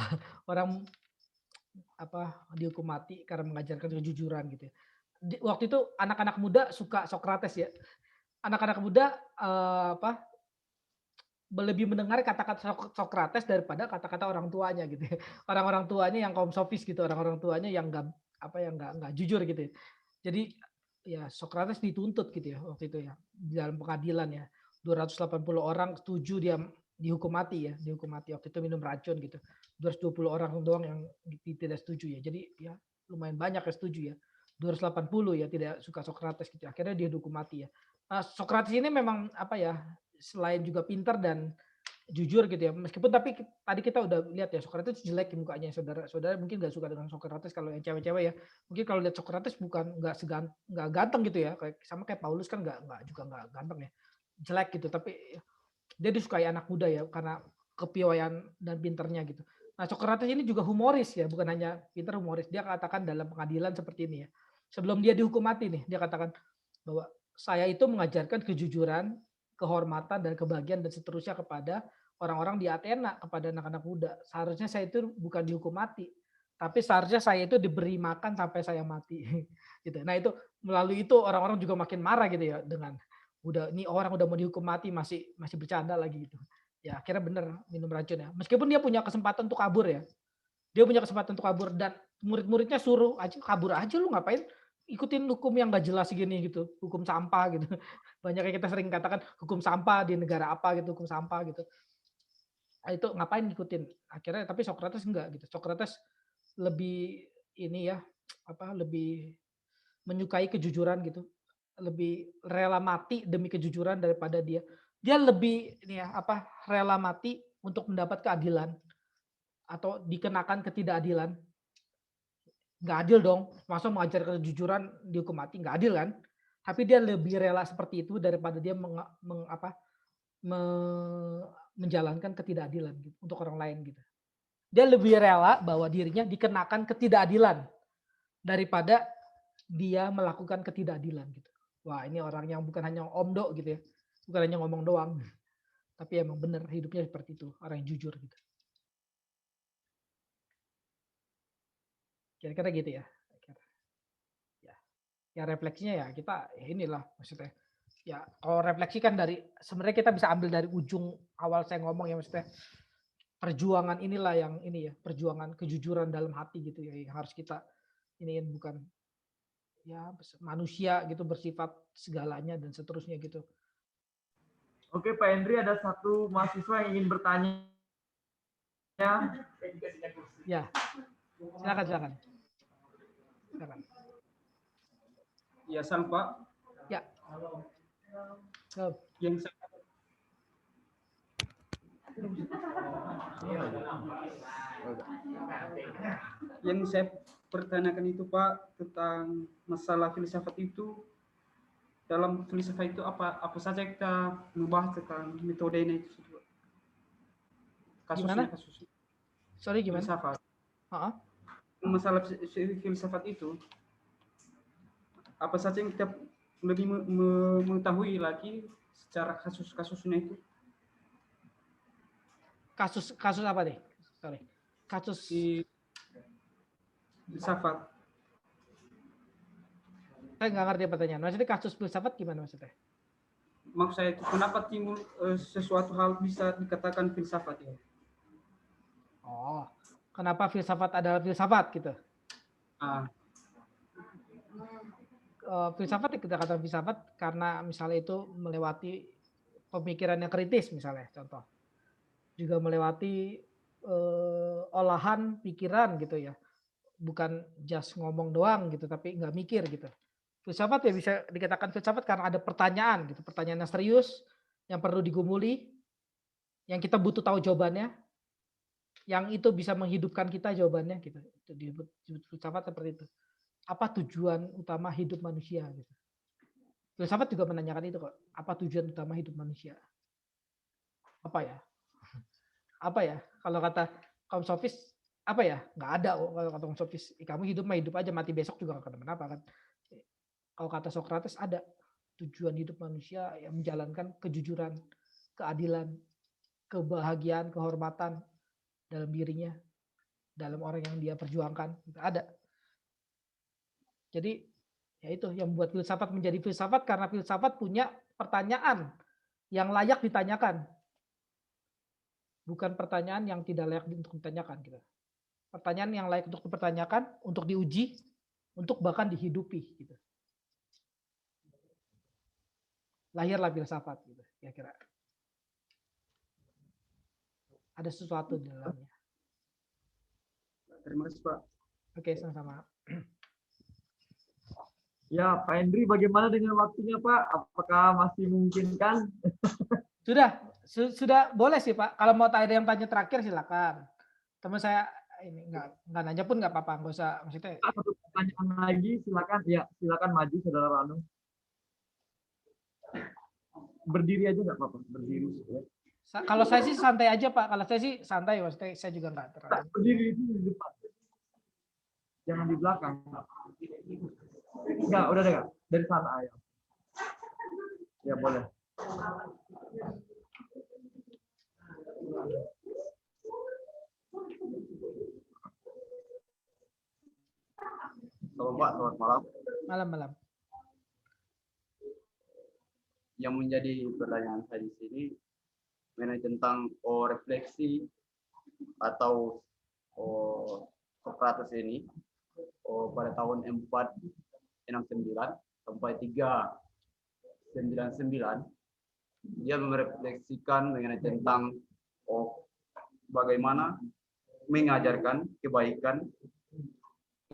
orang dihukum mati karena mengajarkan kejujuran gitu ya. Waktu itu anak-anak muda suka Socrates ya. Anak-anak muda lebih mendengar kata-kata Socrates daripada kata-kata orang tuanya gitu ya. Orang-orang tuanya yang kaum sofis gitu, orang-orang tuanya yang nggak jujur gitu ya. Jadi ya Socrates dituntut gitu ya waktu itu ya di dalam pengadilan ya. 280 orang setuju dia dihukum mati ya, dihukum mati waktu itu minum racun gitu. 220 orang doang yang tidak setuju ya. Jadi ya lumayan banyak yang setuju ya. 280 ya tidak suka Socrates gitu. Akhirnya dia dihukum mati ya. Socrates ini memang selain juga pintar dan jujur gitu ya. Meskipun tapi tadi kita udah lihat ya Socrates jelek mukanya saudara-saudara mungkin nggak suka dengan Socrates kalau yang cewek-cewek ya. Mungkin kalau lihat Socrates bukan nggak ganteng gitu ya. Sama kayak Paulus kan nggak ganteng ya. Jelek gitu tapi dia disukai anak muda ya karena kepiawaian dan pinternya gitu. Nah Socrates ini juga humoris ya, bukan hanya pinter humoris. Dia katakan dalam pengadilan seperti ini ya. Sebelum dia dihukum mati nih, dia katakan bahwa saya itu mengajarkan kejujuran, kehormatan dan kebahagiaan dan seterusnya kepada orang-orang di Athena, kepada anak-anak muda. Seharusnya saya itu bukan dihukum mati, tapi seharusnya saya itu diberi makan sampai saya mati. Gitu. Nah itu melalui itu orang-orang juga makin marah gitu ya dengan ini orang udah mau dihukum mati masih bercanda lagi gitu. Ya akhirnya bener minum racun ya. Meskipun dia punya kesempatan untuk kabur ya. Dia punya kesempatan untuk kabur dan murid-muridnya suruh aja kabur aja lu ngapain ikutin hukum yang gak jelas gini gitu, hukum sampah gitu. Banyak yang kita sering katakan hukum sampah di negara apa gitu, hukum sampah gitu. Nah, itu ngapain ngikutin? Akhirnya tapi Socrates enggak gitu. Socrates lebih ini ya, lebih menyukai kejujuran gitu. Lebih rela mati demi kejujuran daripada dia lebih ini ya, rela mati untuk mendapat keadilan atau dikenakan ketidakadilan. Nggak adil dong, masa mengajarkan kejujuran dihukum mati, nggak adil kan? Tapi dia lebih rela seperti itu daripada dia menjalankan ketidakadilan gitu, untuk orang lain gitu. Dia lebih rela bahwa dirinya dikenakan ketidakadilan daripada dia melakukan ketidakadilan gitu. Wah ini orang yang bukan hanya omdo gitu ya, bukan hanya ngomong doang, tapi emang bener hidupnya seperti itu, orang yang jujur gitu. Kira-kira gitu ya. Ya, ya refleksinya ya kita inilah maksudnya. Ya kalau refleksi kan sebenarnya kita bisa ambil dari ujung awal saya ngomong ya maksudnya perjuangan inilah yang ini ya, perjuangan kejujuran dalam hati gitu ya yang harus kita iniin bukan ya manusia gitu bersifat segalanya dan seterusnya gitu. Oke Pak Hendri, ada satu mahasiswa yang ingin bertanya. Ya, silakan. Ya, salam Pak. Ya. Yang saya pertanyakan itu Pak tentang masalah filsafat itu. Dalam filsafat itu apa saja kita membahas tentang metodenya itu? Gimana? Sorry gimana? Filsafat. Masalah filsafat itu apa saja yang kita lebih mengetahui lagi secara kasus-kasusnya itu? Kasus apa deh? Sorry. Kasus filsafat. Saya nggak ngerti pertanyaan. Maksudnya kasus filsafat gimana maksudnya? Maksud saya itu kenapa timbul sesuatu hal bisa dikatakan filsafat ya? Oh, kenapa filsafat adalah filsafat gitu? Filsafat kita katakan filsafat karena misalnya itu melewati pemikiran yang kritis misalnya contoh. Juga melewati olahan pikiran gitu ya. Bukan just ngomong doang gitu tapi nggak mikir gitu. Filsafat ya bisa dikatakan filsafat karena ada pertanyaan gitu, pertanyaan yang serius yang perlu digumuli, yang kita butuh tahu jawabannya, yang itu bisa menghidupkan kita jawabannya gitu. Itu disebut filsafat seperti itu. Apa tujuan utama hidup manusia gitu. Filsafat juga menanyakan itu kok. Apa tujuan utama hidup manusia? Apa ya? Apa ya? Kalau kata kaum sofis apa ya? Nggak ada kalau kata kaum sofis. Kamu hidup mah hidup aja, mati besok juga nggak kenapa-napa kan. Kalau kata Socrates ada tujuan hidup manusia yang menjalankan kejujuran, keadilan, kebahagiaan, kehormatan dalam dirinya dalam orang yang dia perjuangkan. Ada. Jadi ya itu yang membuat filsafat menjadi filsafat karena filsafat punya pertanyaan yang layak ditanyakan, bukan pertanyaan yang tidak layak untuk ditanyakan gitu. Pertanyaan yang layak untuk dipertanyakan, untuk diuji, untuk bahkan dihidupi gitu. Lahirlah filsafat gitu, kira-kira. Ada sesuatu di dalamnya. Terima kasih Pak. Oke, sama-sama. Ya, Pak Hendri, bagaimana dengan waktunya, Pak? Apakah masih memungkinkan? Sudah boleh sih Pak. Kalau mau ada yang tanya terakhir silakan. Teman saya ini nggak nanya pun nggak apa-apa, nggak usah maksudnya. Satu pertanyaan lagi, silakan. Ya, silakan maju, Saudara Ranu. Berdiri aja nggak apa-apa, berdiri. Ya. Kalau saya sih santai aja Pak. Kalau saya sih santai, maksudnya saya juga nggak terlalu. Berdiri itu di depan. Jangan di belakang. Enggak, udah deh, Kak. Dari sana ayo. Ya, boleh. Halo Pak, selamat malam. Malam-malam. Yang menjadi pertanyaan saya di sini mengenai tentang refleksi atau Socrates ini pada tahun 469 sampai 399 dia merefleksikan mengenai tentang bagaimana mengajarkan kebaikan,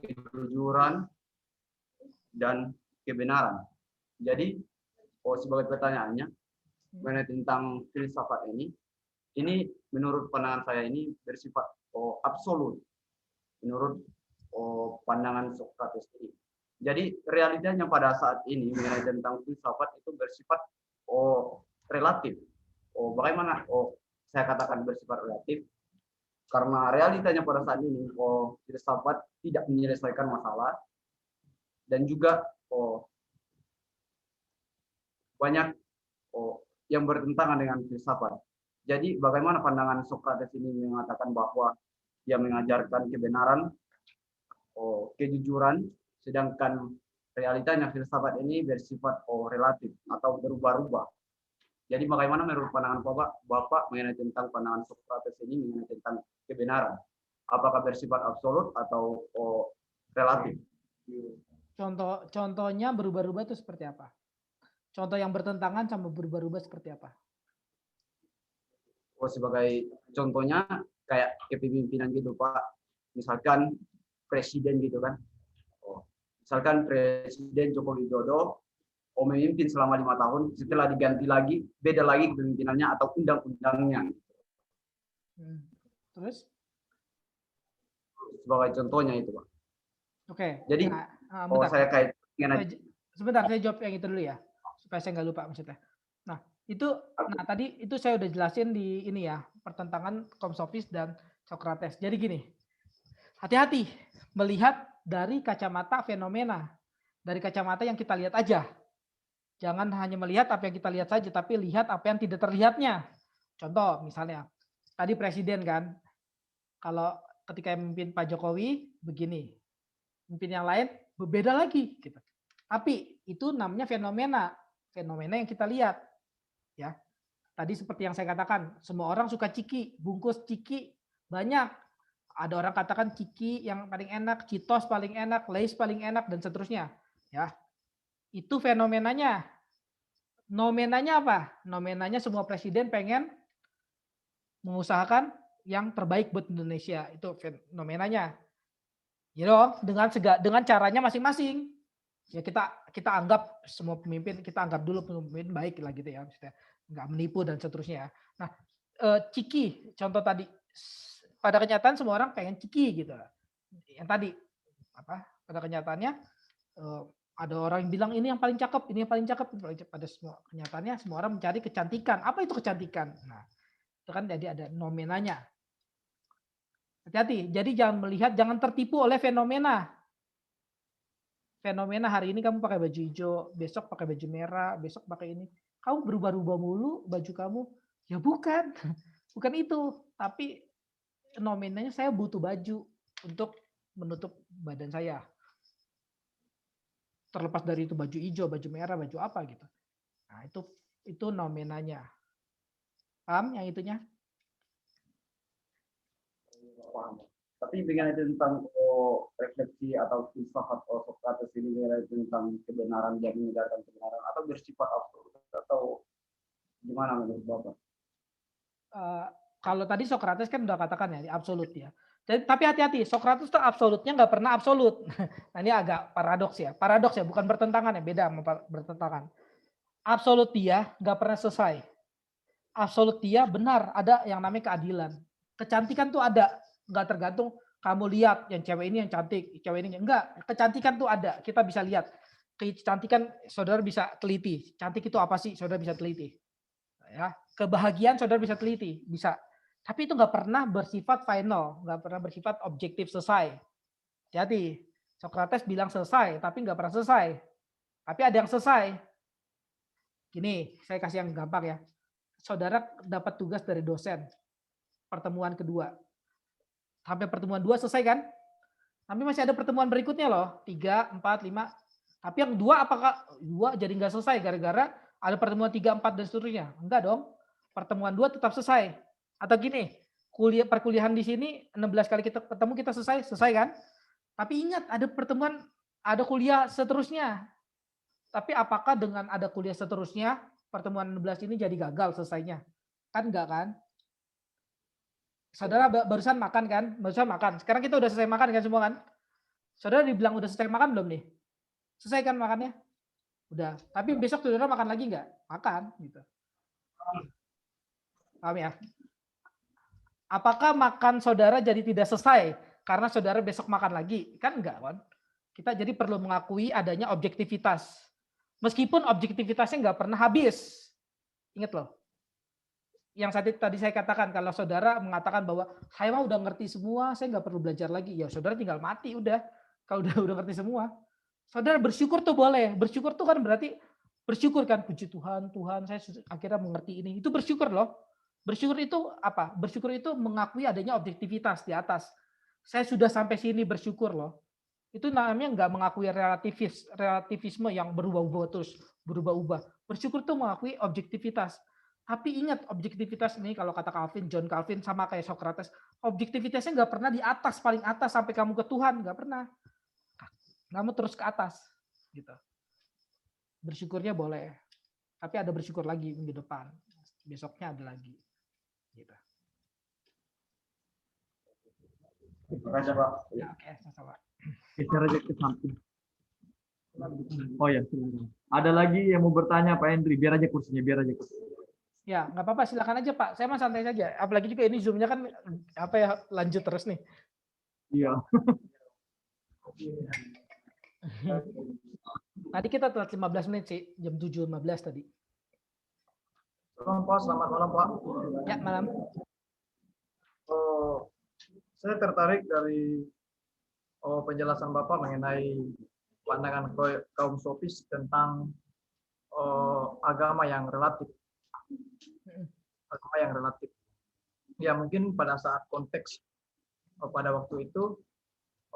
kejujuran, dan kebenaran. Jadi, sebagai pertanyaannya, mengenai tentang filsafat ini menurut pandangan saya ini bersifat absolut, menurut pandangan Socrates ini. Jadi, realitanya pada saat ini mengenai tentang filsafat itu bersifat relatif. Bagaimana saya katakan bersifat relatif? Karena realitanya pada saat ini filsafat tidak menyelesaikan masalah dan juga banyak yang bertentangan dengan filsafat. Jadi bagaimana pandangan Socrates ini mengatakan bahwa dia mengajarkan kebenaran, kejujuran, sedangkan realitanya filsafat ini bersifat relatif atau berubah-ubah. Jadi bagaimana menurut pandangan Bapak mengenai tentang pandangan Socrates ini mengenai tentang kebenaran? Apakah bersifat absolut atau relatif? Contohnya berubah-ubah itu seperti apa? Contoh yang bertentangan sama berubah-ubah seperti apa? Sebagai contohnya kayak kepemimpinan gitu Pak. Misalkan presiden gitu kan. Misalkan Presiden Joko Widodo memimpin selama 5 tahun, setelah diganti lagi, beda lagi kepemimpinannya atau undang-undangnya. Terus? Sebagai contohnya itu, Pak. Oke. Jadi, saya kayak sebentar, saya jawab yang itu dulu ya, supaya saya nggak lupa maksudnya. Nah, tadi itu saya udah jelasin di ini ya, pertentangan Komsofis dan Socrates. Jadi gini, hati-hati melihat dari kacamata fenomena, dari kacamata yang kita lihat aja. Jangan hanya melihat apa yang kita lihat saja, tapi lihat apa yang tidak terlihatnya. Contoh misalnya, tadi presiden kan, kalau ketika memimpin Pak Jokowi begini, memimpin yang lain berbeda lagi. Gitu. Tapi itu namanya fenomena yang kita lihat. Ya, tadi seperti yang saya katakan, semua orang suka ciki, bungkus ciki banyak. Ada orang katakan ciki yang paling enak, Cheetos paling enak, Lay's paling enak dan seterusnya. Ya, itu fenomenanya. Nomenanya apa? Nomenanya semua presiden pengen mengusahakan yang terbaik buat Indonesia. Itu fenomenanya. Ya dong, dengan caranya masing-masing. Ya kita anggap semua pemimpin, kita anggap dulu pemimpin baik lah gitu ya. Maksudnya nggak menipu dan seterusnya. Nah, ciki contoh tadi, pada kenyataan semua orang pengen ciki gitu. Yang tadi pada kenyataannya ada orang yang bilang ini yang paling cakep, ini yang paling cakep. Pada semua kenyataannya semua orang mencari kecantikan. Apa itu kecantikan? Nah, itu kan jadi ada nomenanya. Hati-hati. Jadi jangan tertipu oleh fenomena. Fenomena hari ini kamu pakai baju hijau, besok pakai baju merah, besok pakai ini. Kamu berubah-ubah mulu baju kamu. Ya bukan. Bukan itu. Tapi fenomenanya saya butuh baju. untuk menutup badan saya. Terlepas dari itu baju hijau, baju merah, baju apa gitu. Nah, itu nomenanya. Paham yang itunya? Paham. Tapi dengan itu tentang refleksi atau filsafat Socrates ini tentang kebenaran yang menegakkan kebenaran atau bersifat absolut atau gimana menurut Bapak? Kalau tadi Socrates kan udah katakan ya absolut ya. Tapi hati-hati, Socrates itu absolutnya nggak pernah absolut. Nah ini agak paradoks ya, bukan bertentangan ya, beda sama bertentangan. Absolut dia nggak pernah selesai. Absolut dia benar, ada yang namanya keadilan. Kecantikan tuh ada, nggak tergantung kamu lihat yang cewek ini yang cantik, cewek ini enggak. Kecantikan tuh ada, kita bisa lihat. Kecantikan saudara bisa teliti. Cantik itu apa sih? Saudara bisa teliti. Ya, kebahagiaan saudara bisa teliti, bisa. Tapi itu nggak pernah bersifat final, nggak pernah bersifat objektif selesai. Jadi Socrates bilang selesai, tapi nggak pernah selesai. Tapi ada yang selesai. Gini, saya kasih yang gampang ya. Saudara dapat tugas dari dosen, pertemuan kedua. Sampai pertemuan 2 selesai kan? Tapi masih ada pertemuan berikutnya loh, 3, 4, 5. Tapi yang 2 apakah 2 jadi nggak selesai gara-gara ada pertemuan 3, 4 dan seterusnya? Enggak dong. Pertemuan 2 tetap selesai. Atau gini, perkuliahan di sini 16 kali kita ketemu kita selesai kan? Tapi ingat ada pertemuan, ada kuliah seterusnya. Tapi apakah dengan ada kuliah seterusnya pertemuan 16 ini jadi gagal selesainya? Kan enggak kan? Saudara barusan makan kan? Barusan makan. Sekarang kita udah selesai makan kan semua kan? Saudara dibilang udah selesai makan belum nih? Selesai kan makannya? Udah. Tapi besok saudara makan lagi enggak? Makan gitu. Paham ya? Apakah makan saudara jadi tidak selesai karena saudara besok makan lagi? Kan enggak kan? Kita jadi perlu mengakui adanya objektivitas. Meskipun objektivitasnya enggak pernah habis. Ingat loh. Yang tadi saya katakan, kalau saudara mengatakan bahwa saya mah udah ngerti semua, saya nggak perlu belajar lagi. Ya saudara tinggal mati udah. Kalau udah ngerti semua. Saudara bersyukur tuh boleh. Bersyukur tuh kan berarti bersyukur kan, puji Tuhan, Tuhan saya akhirnya mengerti ini. Itu bersyukur loh. Bersyukur itu apa? Bersyukur itu mengakui adanya objektivitas di atas. Saya sudah sampai sini bersyukur loh. Itu namanya nggak mengakui relativisme yang berubah-ubah terus, berubah-ubah. Bersyukur tuh mengakui objektivitas. Tapi ingat objektivitas ini kalau kata John Calvin sama kayak Socrates, objektivitasnya nggak pernah di atas, paling atas sampai kamu ke Tuhan, nggak pernah. Kamu terus ke atas, gitu. Bersyukurnya boleh, tapi ada bersyukur lagi minggu depan, besoknya ada lagi, gitu. Terima kasih Pak. Ya, oke, sama-sama. Bicara aja ke samping. Oh ya, silakan. Ada lagi yang mau bertanya Pak Hendri? Biar aja kursinya, biar aja kursinya. Ya, nggak apa-apa, silakan aja Pak. Saya mah santai saja. Apalagi juga ini Zoom-nya kan apa ya lanjut terus nih. Iya. Tadi kita telat 15 menit sih, jam 7.15 tadi. Selamat Pak, selamat malam Pak. Ya, malam. Saya tertarik dari penjelasan Bapak mengenai pandangan kaum sofis tentang agama yang relatif. Agama yang relatif. Ya mungkin pada saat konteks pada waktu itu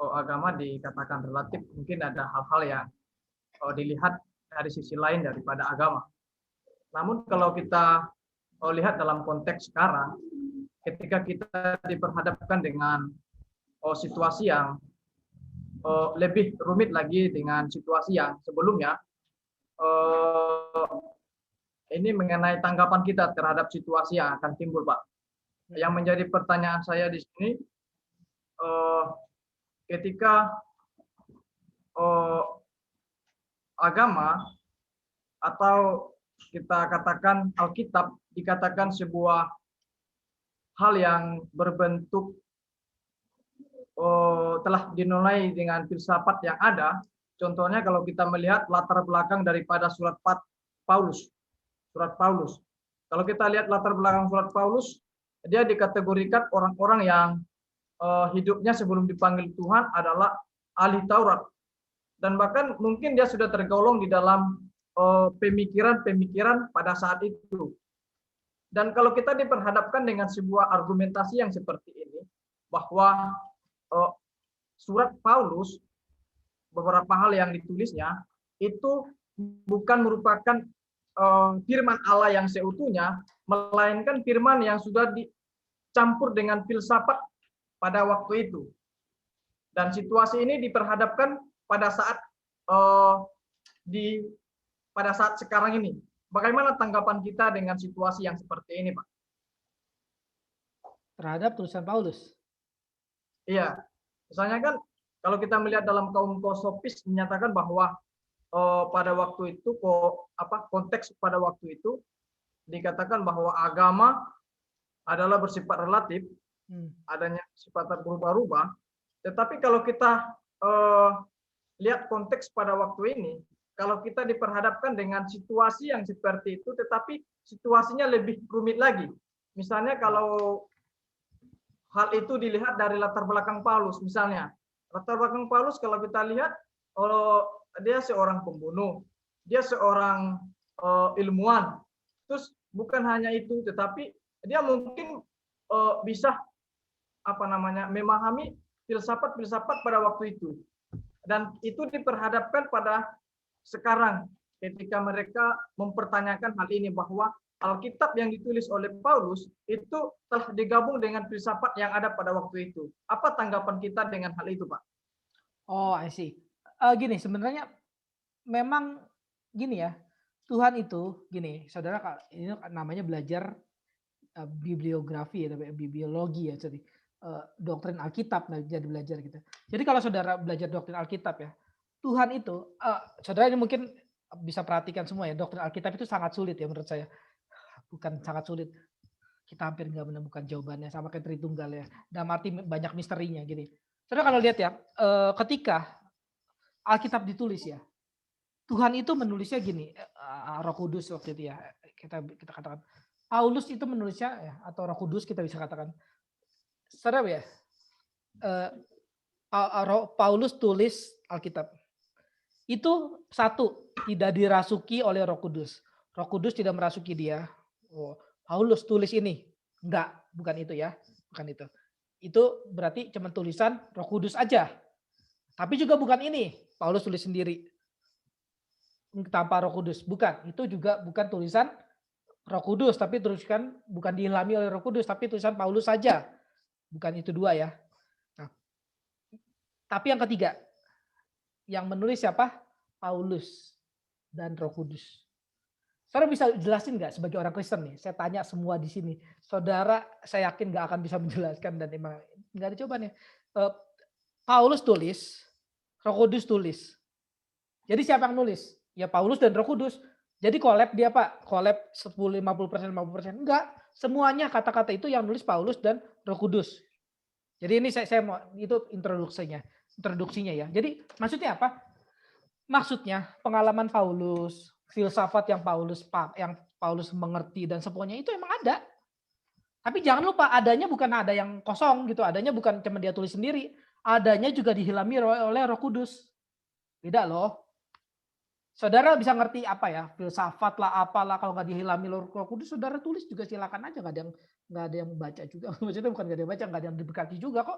agama dikatakan relatif, mungkin ada hal-hal yang dilihat dari sisi lain daripada agama. Namun kalau kita lihat dalam konteks sekarang, ketika kita diperhadapkan dengan situasi yang lebih rumit lagi dengan situasi yang sebelumnya, ini mengenai tanggapan kita terhadap situasi yang akan timbul, Pak. Yang menjadi pertanyaan saya di sini, ketika agama atau kita katakan Alkitab dikatakan sebuah hal yang berbentuk telah dinilai dengan filsafat yang ada. Contohnya kalau kita melihat latar belakang daripada surat Paulus. Kalau kita lihat latar belakang surat Paulus, dia dikategorikan orang-orang yang hidupnya sebelum dipanggil Tuhan adalah ahli Taurat. Dan bahkan mungkin dia sudah tergolong di dalam pemikiran-pemikiran pada saat itu. Dan kalau kita diperhadapkan dengan sebuah argumentasi yang seperti ini, bahwa surat Paulus, beberapa hal yang ditulisnya itu bukan merupakan firman Allah yang seutuhnya, melainkan firman yang sudah dicampur dengan filsafat pada waktu itu. Dan situasi ini diperhadapkan pada saat pada saat sekarang ini. Bagaimana tanggapan kita dengan situasi yang seperti ini, Pak? Terhadap tulisan Paulus. Iya, misalnya kan kalau kita melihat dalam kaum sofis menyatakan bahwa pada waktu itu konteks pada waktu itu dikatakan bahwa agama adalah bersifat relatif, adanya sifat berubah-ubah. Tetapi kalau kita lihat konteks pada waktu ini, kalau kita diperhadapkan dengan situasi yang seperti itu, tetapi situasinya lebih rumit lagi. Misalnya kalau hal itu dilihat dari latar belakang Paulus, misalnya latar belakang Paulus kalau kita lihat, dia seorang pembunuh, dia seorang ilmuwan. Terus bukan hanya itu, tetapi dia mungkin bisa memahami filsafat-filsafat pada waktu itu. Dan itu diperhadapkan pada sekarang ketika mereka mempertanyakan hal ini, bahwa Alkitab yang ditulis oleh Paulus itu telah digabung dengan filsafat yang ada pada waktu itu. Apa tanggapan kita dengan hal itu, Pak? Oh, I see. Gini, sebenarnya memang gini ya, Tuhan itu gini, saudara, ini namanya belajar bibliografi ya, bibliologi ya, jadi doktrin Alkitab jadi belajar gitu. Jadi kalau saudara belajar doktrin Alkitab ya, Tuhan itu, saudara ini mungkin bisa perhatikan semua ya, doktrin Alkitab itu sangat sulit ya menurut saya. Bukan sangat sulit, kita hampir nggak menemukan jawabannya, sama kayak Tritunggal ya. Dalam arti banyak misterinya gini. Saudara kalau lihat ya, ketika Alkitab ditulis ya, Tuhan itu menulisnya gini, Roh Kudus waktu itu ya, kita katakan Paulus itu menulisnya ya, atau Roh Kudus kita bisa katakan. Saudara ya, Paulus tulis Alkitab. Itu satu, tidak dirasuki oleh Roh Kudus. Roh Kudus tidak merasuki dia. Oh, Paulus tulis ini. Enggak, bukan itu ya. Bukan itu. Itu berarti cuma tulisan Roh Kudus aja. Tapi juga bukan ini. Paulus tulis sendiri. Tanpa Roh Kudus. Bukan. Itu juga bukan tulisan Roh Kudus, tapi tuliskan bukan diilhami oleh Roh Kudus, tapi tulisan Paulus saja. Bukan itu dua ya. Nah, tapi yang ketiga, yang menulis siapa? Paulus dan Roh Kudus. Saudara bisa jelasin nggak sebagai orang Kristen nih? Saya tanya semua di sini. Saudara, saya yakin nggak akan bisa menjelaskan dan emang nggak dicoba nih. Paulus tulis, Roh Kudus tulis. Jadi siapa yang nulis? Ya Paulus dan Roh Kudus. Jadi collab dia Pak, collab 10, 50%. Enggak, semuanya kata-kata itu yang nulis Paulus dan Roh Kudus. Jadi ini saya mau, itu introduksinya ya. Jadi maksudnya apa? Maksudnya pengalaman Paulus, filsafat yang Paulus mengerti dan semuanya itu emang ada. Tapi jangan lupa adanya bukan ada yang kosong gitu, adanya bukan cuma dia tulis sendiri, adanya juga dihilami oleh Roh Kudus. Beda loh. Saudara bisa ngerti apa ya, filsafat lah, apalah, kalau nggak dihilami Roh Kudus, saudara tulis juga silakan aja, nggak ada yang baca juga. Maksudnya bukan nggak ada yang baca, nggak ada yang diberkati juga kok.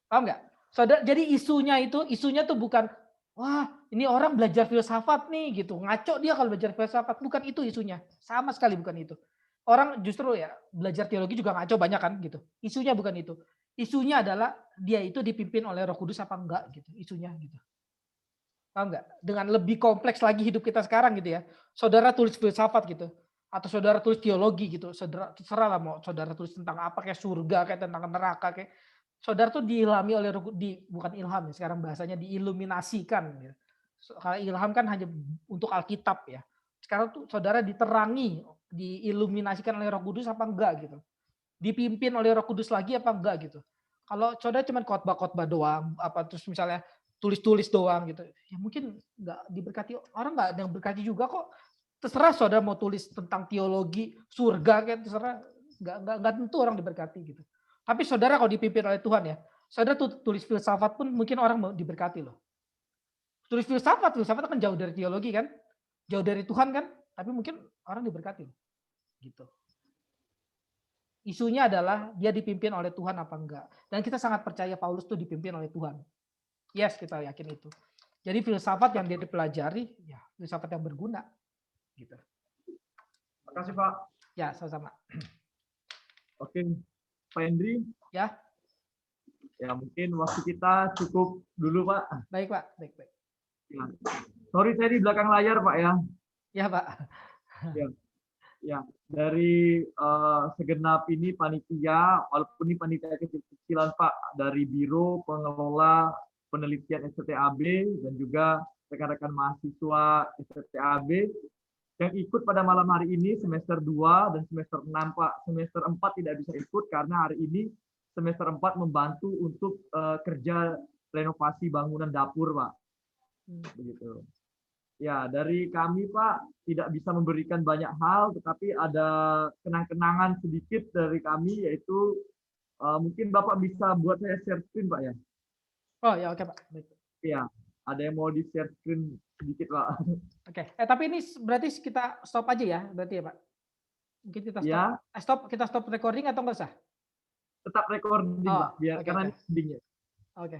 Paham nggak? Saudara, jadi isunya tuh bukan, wah ini orang belajar filsafat nih gitu, ngaco dia kalau belajar filsafat. Bukan itu isunya, sama sekali bukan itu. Orang justru ya belajar teologi juga ngaco banyak kan gitu. Isunya bukan itu. Isunya adalah dia itu dipimpin oleh Roh Kudus apa enggak gitu, isunya gitu. Paham nggak? Dengan lebih kompleks lagi hidup kita sekarang gitu ya. Saudara tulis filsafat gitu. Atau saudara tulis teologi gitu. Saudara terserah lah mau saudara tulis tentang apa, kayak surga, kayak tentang neraka, kayak saudara tuh diilhami oleh bukan ilham ya, sekarang bahasanya diiluminasikan ya. Kalau ilham kan hanya untuk Alkitab ya. Sekarang tuh saudara diterangi, diiluminasikan oleh Roh Kudus apa enggak gitu. Dipimpin oleh Roh Kudus lagi apa enggak gitu. Kalau saudara cuma khotbah-khotbah doang, apa terus misalnya tulis-tulis doang gitu, ya mungkin nggak diberkati, orang nggak ada yang berkati juga kok. Terserah saudara mau tulis tentang teologi surga kayak terserah, nggak tentu orang diberkati gitu. Tapi saudara kalau dipimpin oleh Tuhan ya, saudara tulis filsafat pun mungkin orang mau diberkati loh. Tulis filsafat kan jauh dari teologi kan, jauh dari Tuhan kan, tapi mungkin orang diberkati loh. Gitu. isunya adalah dia dipimpin oleh Tuhan apa enggak. Dan kita sangat percaya Paulus tuh dipimpin oleh Tuhan. Yes, kita yakin itu. Jadi filsafat yang dia dipelajari, ya filsafat yang berguna. Gitu. Makasih Pak. Ya, sama-sama. Oke, Pak Hendri. Ya. Ya mungkin waktu kita cukup dulu Pak. Baik Pak, baik. Ya. Sorry saya di belakang layar Pak ya. Ya Pak. Ya, dari segenap ini panitia, walaupun ini panitia kecil-kecilan Pak, dari Biro Pengelola Penelitian STAB dan juga rekan-rekan mahasiswa STAB yang ikut pada malam hari ini semester 2 dan semester 6 Pak. Semester 4 tidak bisa ikut karena hari ini semester 4 membantu untuk kerja renovasi bangunan dapur Pak. Begitu. Ya, dari kami Pak tidak bisa memberikan banyak hal, tetapi ada kenang-kenangan sedikit dari kami, yaitu mungkin Bapak bisa buat saya share screen Pak ya. Oh ya, oke Pak. Baik. Iya, ada yang mau di share screen sedikit Pak. Oke, tapi ini berarti kita stop aja ya, berarti ya Pak. Mungkin kita stop. Ya. Kita stop recording atau enggak usah? Tetap recording Pak, biar karena ini endingnya. Oke.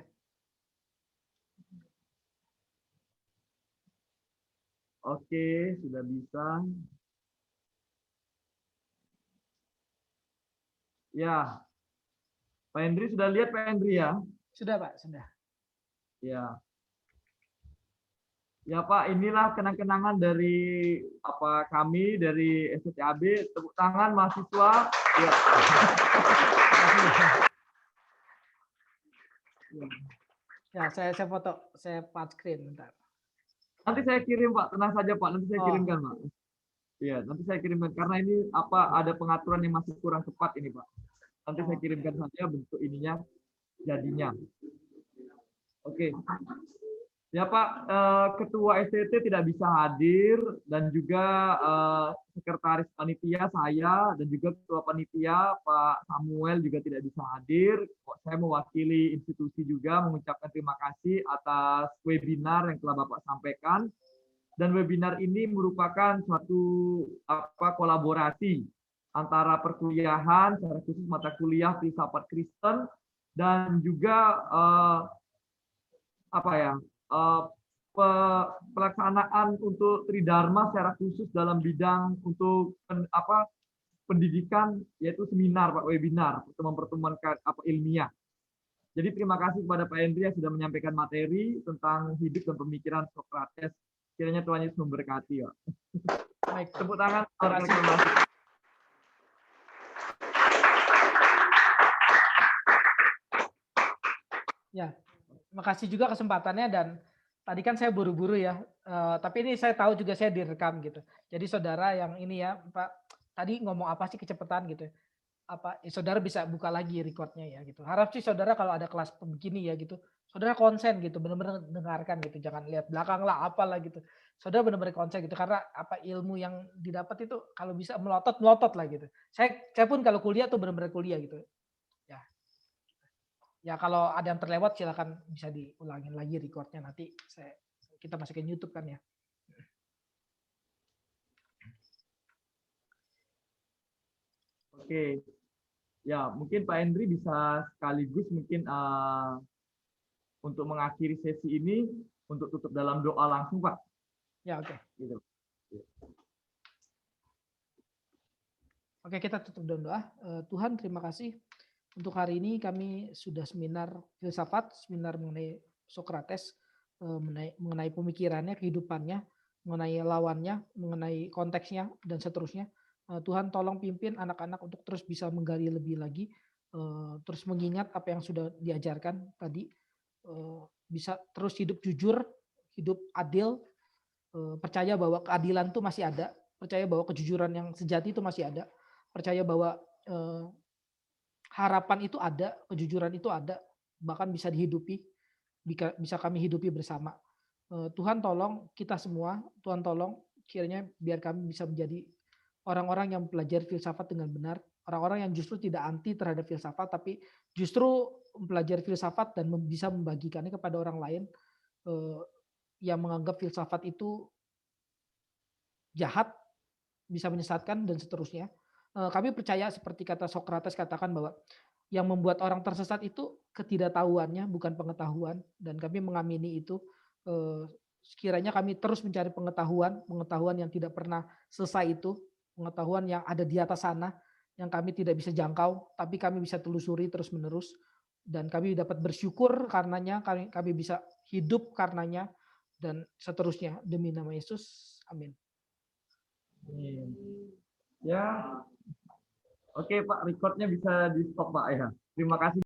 Oke, sudah bisa. Ya, Pak Hendri sudah lihat Pak Hendri ya? Sudah Pak, sudah. Ya. Ya Pak, inilah kenang-kenangan dari kami dari STAB. Tepuk tangan mahasiswa. Ya. Ya, saya foto, saya part screen bentar. Nanti saya kirim Pak, tenang saja Pak, nanti saya kirimkan Pak. Iya, nanti saya kirimkan karena ini ada pengaturan yang masih kurang tepat ini Pak. Nanti saya kirimkan saja bentuk ininya jadinya. Oke. Ya Pak, Ketua STT tidak bisa hadir dan juga Sekretaris Panitia saya dan juga Ketua Panitia Pak Samuel juga tidak bisa hadir. Saya mewakili institusi juga mengucapkan terima kasih atas webinar yang telah Bapak sampaikan. Dan webinar ini merupakan suatu kolaborasi antara perkuliahan, secara khusus mata kuliah filsafat Kristen dan juga pelaksanaan untuk Tridharma secara khusus dalam bidang untuk pendidikan, yaitu seminar Pak, webinar, pertemuan-pertemuan ilmiah. Jadi terima kasih kepada Pak Hendri yang sudah menyampaikan materi tentang hidup dan pemikiran Sokrates. Kiranya Tuhan Yesus memberkati Pak. Baik, tepuk tangan. Ya, terima kasih juga kesempatannya dan tadi kan saya buru-buru ya, tapi ini saya tahu juga saya direkam gitu. Jadi saudara yang ini ya Pak, tadi ngomong apa sih kecepatan gitu, saudara bisa buka lagi recordnya ya gitu. Harap sih saudara kalau ada kelas begini ya gitu, saudara konsen gitu, benar-benar dengarkan gitu, jangan lihat belakang lah apalah gitu. Saudara benar-benar konsen gitu karena ilmu yang didapat itu kalau bisa melotot lah gitu. Saya pun kalau kuliah tuh benar-benar kuliah gitu. Ya kalau ada yang terlewat silakan bisa diulangin lagi recordnya, nanti kita masukin YouTube kan ya. Oke, ya mungkin Pak Hendri bisa sekaligus mungkin untuk mengakhiri sesi ini untuk tutup dalam doa langsung Pak. Ya oke. Gitu. Oke, kita tutup dalam doa. Tuhan terima kasih. Untuk hari ini kami sudah seminar filsafat, seminar mengenai Sokrates, mengenai pemikirannya, kehidupannya, mengenai lawannya, mengenai konteksnya, dan seterusnya. Tuhan tolong pimpin anak-anak untuk terus bisa menggali lebih lagi, terus mengingat apa yang sudah diajarkan tadi, bisa terus hidup jujur, hidup adil, percaya bahwa keadilan itu masih ada, percaya bahwa kejujuran yang sejati itu masih ada, percaya bahwa harapan itu ada, kejujuran itu ada, bahkan bisa dihidupi, bisa kami hidupi bersama. Tuhan tolong kita semua, Tuhan tolong kiranya biar kami bisa menjadi orang-orang yang mempelajari filsafat dengan benar, orang-orang yang justru tidak anti terhadap filsafat, tapi justru mempelajari filsafat dan bisa membagikannya kepada orang lain yang menganggap filsafat itu jahat, bisa menyesatkan dan seterusnya. kami percaya seperti kata Sokrates katakan bahwa yang membuat orang tersesat itu ketidaktahuannya bukan pengetahuan, dan kami mengamini itu. Sekiranya kami terus mencari pengetahuan yang tidak pernah selesai itu, pengetahuan yang ada di atas sana, yang kami tidak bisa jangkau, tapi kami bisa telusuri terus-menerus, dan kami dapat bersyukur karenanya, kami bisa hidup karenanya, dan seterusnya. Demi nama Yesus, amin. Ya, oke Pak, recordnya bisa di stop Pak ya. Terima kasih.